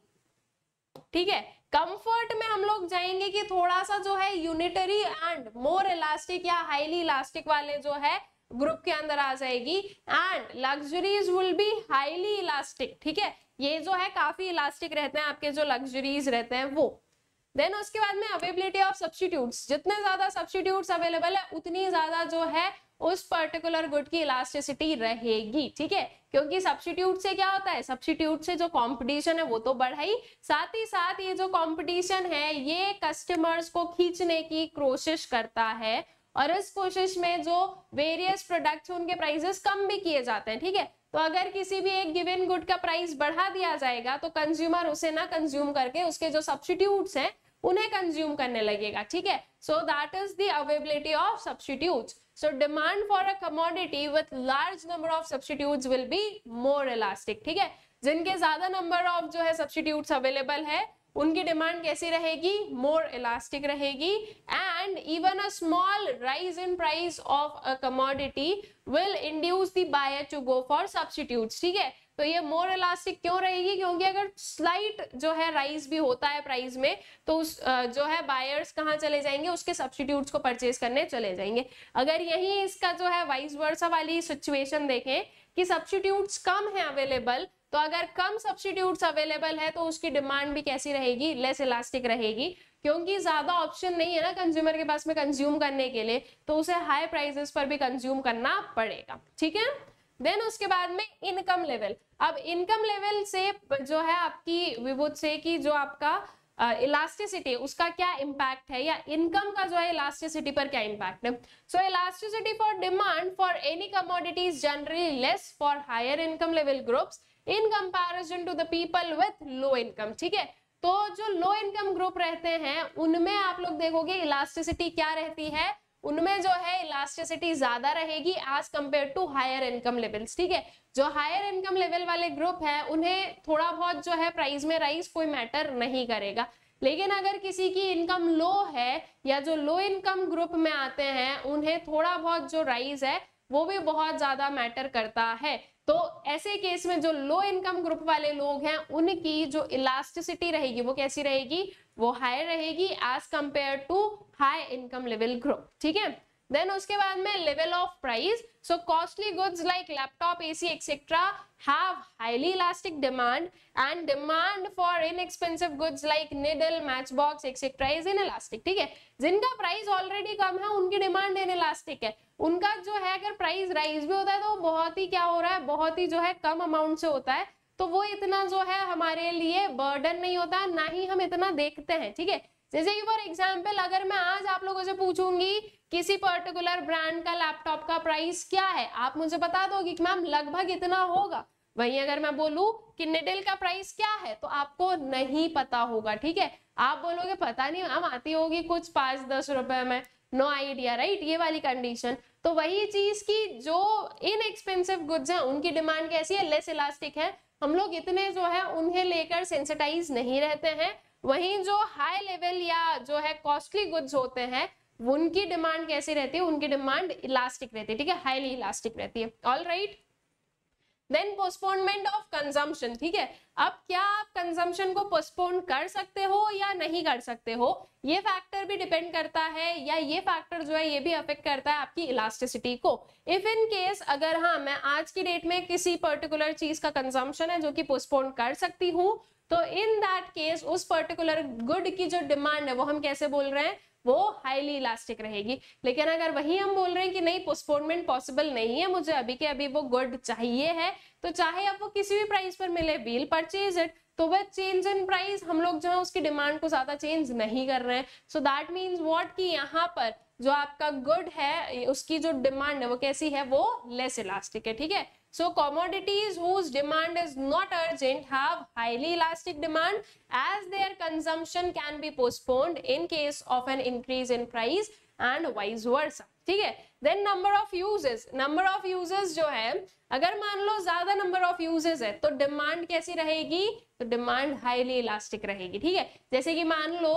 ठीक है। कंफर्ट में हम लोग जाएंगे कि थोड़ा सा जो है यूनिटरी एंड मोर इलास्टिक या हाईली इलास्टिक वाले जो है ग्रुप के अंदर आ जाएगी। And luxuries will be highly elastic, ठीक है। ये जो है काफी इलास्टिक रहते हैं आपके जो लग्जरीज रहते हैं वो। देन उसके बाद में अवेलेबिलिटी ऑफ सब्स्टिट्यूट्स, जितने ज्यादा सब्स्टिट्यूट्स अवेलेबल है उतनी ज्यादा जो है उस पर्टिकुलर गुड की इलास्टिसिटी रहेगी, ठीक है। क्योंकि सब्स्टिट्यूट से क्या होता है, सब्स्टिट्यूट से जो कंपटीशन है वो तो बढ़ा ही, साथ ही साथ ये जो कंपटीशन है ये कस्टमर्स को खींचने की कोशिश करता है और इस कोशिश में जो वेरियस प्रोडक्ट्स उनके प्राइसेस कम भी किए जाते हैं, ठीक है। तो अगर किसी भी एक गिवन गुड का प्राइस बढ़ा दिया जाएगा तो कंज्यूमर उसे ना कंज्यूम करके उसके जो सब्स्टिट्यूट्स हैं उन्हें कंज्यूम करने लगेगा, ठीक है। So that is the availability of substitutes. So demand for a commodity with large number of substitutes will be more elastic, ठीक है। जिनके ज्यादा नंबर ऑफ जो है सब्स्टिट्यूट्स अवेलेबल है उनकी डिमांड कैसी रहेगी, मोर इलास्टिक रहेगी। And even a small rise in price of a commodity will induce the buyer to go for substitutes, ठीक है। तो ये मोर इलास्टिक क्यों रहेगी, क्योंकि अगर स्लाइट जो है राइज भी होता है प्राइस में तो उस जो है बायर्स कहाँ चले जाएंगे, उसके सब्स्टिट्यूट्स को परचेज करने चले जाएंगे। अगर यही इसका जो है वाइस वर्सा वाली सिचुएशन देखें कि सब्स्टिट्यूट्स कम है अवेलेबल, तो अगर कम सब्स्टिट्यूट्स अवेलेबल है तो उसकी डिमांड भी कैसी रहेगी, लेस इलास्टिक रहेगी। क्योंकि ज्यादा ऑप्शन नहीं है ना कंज्यूमर के पास में कंज्यूम करने के लिए, तो उसे हाई प्राइसेस पर भी कंज्यूम करना पड़ेगा, ठीक है। देन उसके बाद में इनकम लेवल। अब इनकम लेवल से जो है आपकी विभुत से कि जो आपका इलास्टिसिटी उसका क्या इम्पैक्ट है, या इनकम का जो है इलास्टिसिटी पर क्या इम्पैक्ट है। So elasticity for demand for any commodity is generally less for higher income level groups in comparison to the people with low income, ठीक है। तो जो लो इनकम ग्रुप रहते हैं उनमें आप लोग देखोगे इलास्टिसिटी क्या रहती है, उनमें जो है इलास्टिसिटी ज्यादा रहेगी as compare to higher income levels, ठीक है। जो हायर इनकम लेवल वाले ग्रुप है उन्हें थोड़ा बहुत जो है प्राइस में राइज कोई मैटर नहीं करेगा, लेकिन अगर किसी की इनकम लो है या जो लो इनकम ग्रुप में आते हैं उन्हें थोड़ा बहुत जो राइज है वो भी बहुत ज्यादा मैटर करता है। तो ऐसे केस में जो लो इनकम ग्रुप वाले लोग हैं उनकी जो इलास्टिसिटी रहेगी वो कैसी रहेगी, वो हायर रहेगी as compare to high income level group, ठीक है। देन उसके बाद में level of price. So costly goods like laptop, AC etcetera have highly elastic demand and demand for inexpensive goods like needle, match box etcetera is inelastic, ठीक है। जिनका price already कम है उनकी डिमांड इनइलास्टिक है, उनका जो है अगर प्राइस राइज भी होता है तो बहुत ही क्या हो रहा है, बहुत ही जो है कम अमाउंट से होता है, तो वो इतना जो है हमारे लिए बर्डन नहीं होता, ना ही हम इतना देखते हैं, ठीक है। जैसे कि फॉर एग्जाम्पल अगर मैं आज आप लोगों से पूछूंगी किसी पर्टिकुलर ब्रांड का लैपटॉप का प्राइस क्या है, आप मुझे बता दोगे कि मैम लगभग इतना होगा। वहीं अगर मैं बोलूं कि निडल का प्राइस क्या है तो आपको नहीं पता होगा, ठीक है। आप बोलोगे पता नहीं मैम, आती होगी कुछ 5-10 रुपए में, नो आइडिया, राइट, ये वाली कंडीशन। तो वही चीज की जो इनएक्सपेंसिव गुड्स हैं उनकी डिमांड कैसी है, लेस इलास्टिक है, हम लोग इतने जो है उन्हें लेकर सेंसिटाइज नहीं रहते हैं। वहीं जो हाई लेवल या जो है कॉस्टली गुड्स होते हैं उनकी डिमांड कैसी रहती है, उनकी डिमांड इलास्टिक रहती है, ठीक है, हाईली इलास्टिक रहती है। All right. Then postponement of consumption, ठीक है। अब क्या आप कंजम्पशन को पोस्टपोन कर सकते हो या नहीं कर सकते हो, ये फैक्टर भी डिपेंड करता है, या ये फैक्टर जो है ये भी अफेक्ट करता है आपकी इलास्टिसिटी को। इफ इन केस अगर हाँ मैं आज की डेट में किसी पर्टिकुलर चीज का कंजम्पशन है जो कि पोस्टपोन कर सकती हूँ, तो इन दैट केस उस पर्टिकुलर गुड की जो डिमांड है वो हम कैसे बोल रहे हैं, वो हाईली इलास्टिक रहेगी। लेकिन अगर वही हम बोल रहे हैं कि नहीं पोस्टपोनमेंट पॉसिबल नहीं है, मुझे अभी के अभी वो गुड चाहिए है, तो चाहे अब वो किसी भी प्राइस पर मिले वील परचेज इट, तो वह चेंज इन प्राइस हम लोग जो है उसकी डिमांड को ज्यादा चेंज नहीं कर रहे हैं। सो दैट मीन्स व्हाट कि यहाँ पर जो आपका गुड है उसकी जो डिमांड है वो कैसी है, वो लेस इलास्टिक है, ठीक है। So commodities whose demand is not urgent have highly elastic demand as their consumption can be postponed in case of an increase in price and vice versa, ठीक है। Then number of uses जो है, अगर मान लो ज्यादा number of uses है तो demand कैसी रहेगी, तो डिमांड हाईली इलास्टिक रहेगी, ठीक है। जैसे कि मान लो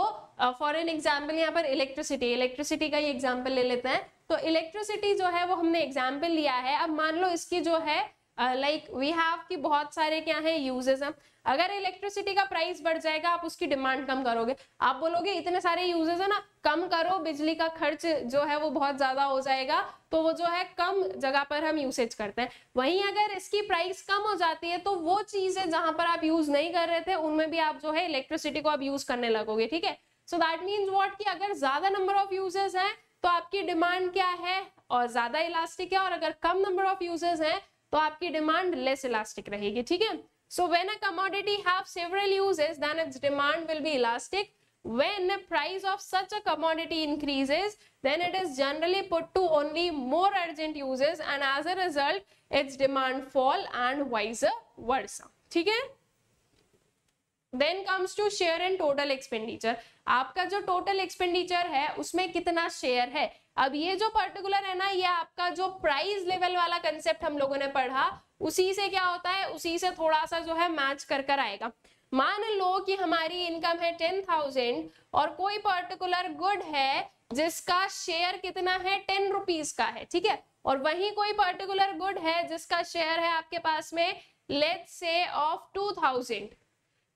फॉर एन एग्जाम्पल यहाँ पर इलेक्ट्रिसिटी का ही एग्जाम्पल ले लेते हैं। तो इलेक्ट्रिसिटी जो है वो हमने एग्जाम्पल लिया है। अब मान लो इसकी जो है लाइक वी हैव कि बहुत सारे क्या है यूजेस हैं। अगर इलेक्ट्रिसिटी का प्राइस बढ़ जाएगा आप उसकी डिमांड कम करोगे, आप बोलोगे इतने सारे यूजेस है ना, कम करो, बिजली का खर्च जो है वो बहुत ज्यादा हो जाएगा, तो वो जो है कम जगह पर हम यूसेज करते हैं। वहीं अगर इसकी प्राइस कम हो जाती है तो वो चीजें जहां पर आप यूज नहीं कर रहे थे उनमें भी आप जो है इलेक्ट्रिसिटी को आप यूज करने लगोगे, ठीक है। सो दैट मीन्स व्हाट कि अगर ज्यादा नंबर ऑफ यूजर्स हैं तो आपकी डिमांड क्या है, और ज्यादा इलास्टिक है, और अगर कम नंबर ऑफ यूजर्स हैं तो आपकी डिमांड लेस इलास्टिक रहेगी, ठीक है। So when a commodity have several uses then its demand will be elastic. When the price of such a commodity increases, then it is generally put to only more urgent uses and as a result its demand fall and vice versa. ठीक है। Then comes to share and total expenditure. आपका जो total expenditure है उसमें कितना share है। अब ये जो पर्टिकुलर है ना, ये आपका जो प्राइस लेवल वाला कंसेप्ट हम लोगों ने पढ़ा उसी से क्या होता है, उसी से थोड़ा सा जो है मैच कर कर आएगा। मान लो कि हमारी इनकम है 10,000 और कोई पर्टिकुलर गुड है जिसका शेयर कितना है 10 रुपीज का है, ठीक है। और वहीं कोई पर्टिकुलर गुड है जिसका शेयर है आपके पास में लेट्स से ऑफ 2,000,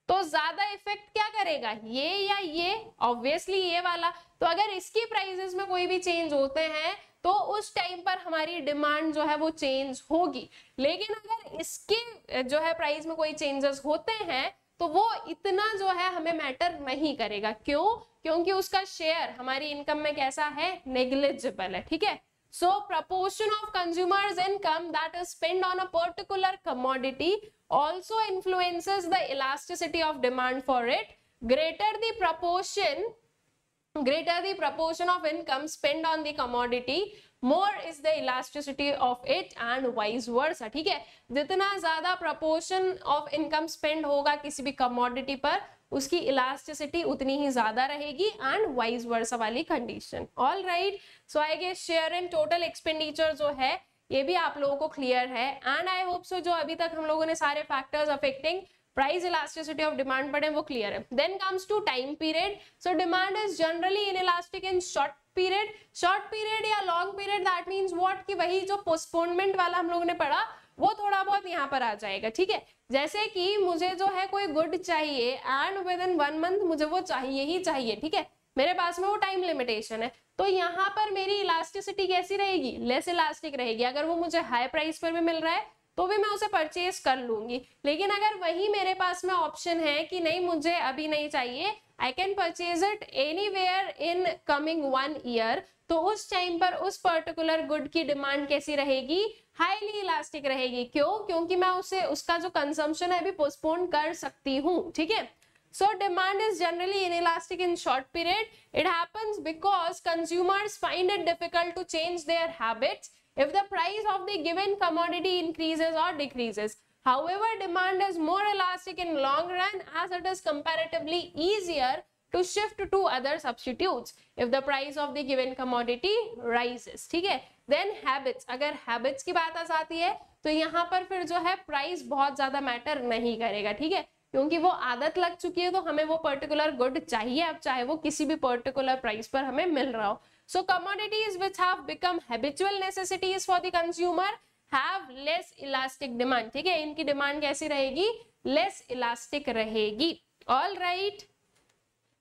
तो ज्यादा इफेक्ट क्या करेगा, ये या ये, ऑब्वियसली ये वाला। तो अगर इसकी प्राइसेस में कोई भी चेंज होते हैं तो उस टाइम पर हमारी डिमांड जो है वो चेंज होगी। लेकिन अगर इसके जो है प्राइस में कोई चेंजेस होते हैं तो वो इतना जो है हमें मैटर नहीं करेगा। क्यों? क्योंकि उसका शेयर हमारी इनकम में कैसा है, नेग्लिजिबल है, ठीक है। So proportion of consumers income that is spent on a particular commodity also influences the elasticity of demand for it. Greater the proportion of income spent on the commodity, more is the elasticity of it and vice versa, ठीक है। जितना ज्यादा proportion of income spend होगा किसी भी commodity पर उसकी elasticity उतनी ही ज्यादा रहेगी एंड वाइस वर्सा वाली कंडीशन। All right, so I guess share and total expenditure जो है ये भी आप लोगों को क्लियर है एंड आई होप सो जो अभी तक हम लोगों ने सारे factors affecting price elasticity of demand पढ़े वो क्लियर है। Then comes to time period. So demand is generally inelastic in short period या long period. That means what कि वही जो पोस्टपोनमेंट वाला हम लोगों ने पढ़ा वो थोड़ा बहुत यहाँ पर आ जाएगा, ठीक है। जैसे कि मुझे जो है कोई गुड चाहिए एंड विद इन 1 मंथ मुझे वो चाहिए ही चाहिए, ठीक है, मेरे पास में वो टाइम लिमिटेशन है, तो यहाँ पर मेरी इलास्टिसिटी कैसी रहेगी, लेस इलास्टिक रहेगी। अगर वो मुझे हाई प्राइस पर भी मिल रहा है तो भी मैं उसे परचेज कर लूंगी। लेकिन अगर वही मेरे पास में ऑप्शन है कि नहीं मुझे अभी नहीं चाहिए, I can purchase it anywhere in coming 1 year, तो उस टाइम पर उस पर्टिकुलर गुड की डिमांड कैसी रहेगी, हाईली इलास्टिक रहेगी। क्यों? क्योंकि मैं उसे उसका जो कंजम्पशन है अभी पोस्टपोन कर सकती हूँ, ठीक है। So demand is generally inelastic in short period. It happens because consumers find it difficult to change their habits if the price of the given commodity increases or decreases. However, demand is more elastic in long run as it is comparatively easier to shift to other substitutes if the price of the given commodity rises, ठीक है। Then habits, अगर habits की बात आ जाती है तो यहाँ पर फिर जो है प्राइस बहुत ज्यादा मैटर नहीं करेगा, ठीक है, क्योंकि वो आदत लग चुकी है तो हमें वो पर्टिकुलर गुड चाहिए, अब चाहे वो किसी भी पर्टिकुलर प्राइस पर हमें मिल रहा हो। So commodities which have become habitual necessities for the consumer have less elastic demand, ठीक है, इनकी डिमांड कैसी रहेगी, लेस इलास्टिक रहेगी। All right,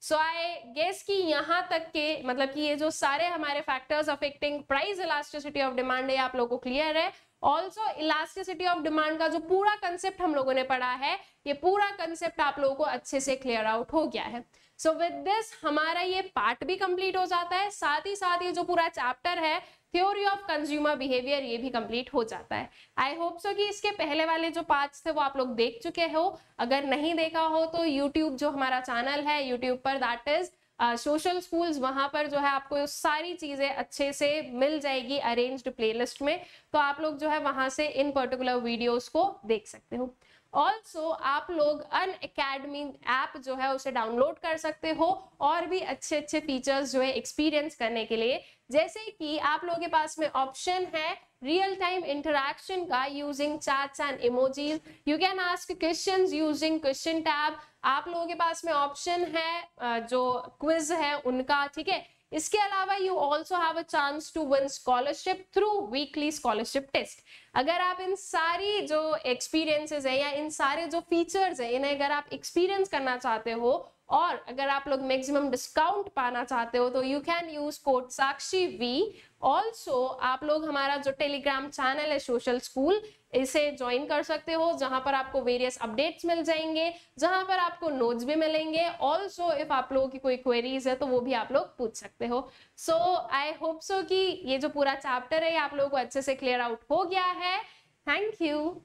so I guess कि यहाँ तक के मतलब कि ये जो सारे हमारे factors affecting price elasticity of demand है आप लोगों को क्लियर है। ऑल्सो इलास्टिसिटी ऑफ डिमांड का जो पूरा कंसेप्ट हम लोगों ने पढ़ा है ये पूरा कंसेप्ट आप लोगों को अच्छे से क्लियर आउट हो गया है। सो विद दिस हमारा ये पार्ट भी कंप्लीट हो जाता है, साथ ही साथ ये जो पूरा चैप्टर है थ्योरी ऑफ कंज्यूमर बिहेवियर ये भी कंप्लीट हो जाता है। आई होप सो कि इसके पहले वाले जो पार्ट्स थे वो आप लोग देख चुके हो, अगर नहीं देखा हो तो यूट्यूब जो हमारा चैनल है यूट्यूब पर दैट इज सोशल स्कूल्स, वहां पर जो है आपको सारी चीजें अच्छे से मिल जाएगी अरेंज्ड प्लेलिस्ट में, तो आप लोग जो है वहां से इन पर्टिकुलर वीडियोस को देख सकते हो। ऑल्सो आप लोग अनअकैडमी ऐप जो है उसे डाउनलोड कर सकते हो और भी अच्छे अच्छे फीचर्स जो है एक्सपीरियंस करने के लिए, जैसे कि आप लोगों के पास में ऑप्शन है रियल टाइम इंटरेक्शन का using chats and emojis, you can ask questions using question tab, आप लोगों के पास में ऑप्शन है जो क्विज है उनका, ठीक है। इसके अलावा you also have a chance to win scholarship through weekly scholarship test. अगर आप इन सारी जो एक्सपीरियंसेस है या इन सारे जो फीचर्स है इन्हें अगर आप एक्सपीरियंस करना चाहते हो और अगर आप लोग मैक्सिमम डिस्काउंट पाना चाहते हो तो you can use code Sakshi V. Also आप लोग हमारा जो टेलीग्राम चैनल है सोशल स्कूल, इसे ज्वाइन कर सकते हो, जहां पर आपको वेरियस अपडेट्स मिल जाएंगे, जहां पर आपको नोट्स भी मिलेंगे। ऑल्सो इफ आप लोगों की कोई क्वेरीज है तो वो भी आप लोग पूछ सकते हो। सो आई होप सो कि ये जो पूरा चैप्टर है ये आप लोगों को अच्छे से क्लियर आउट हो गया है। Thank you.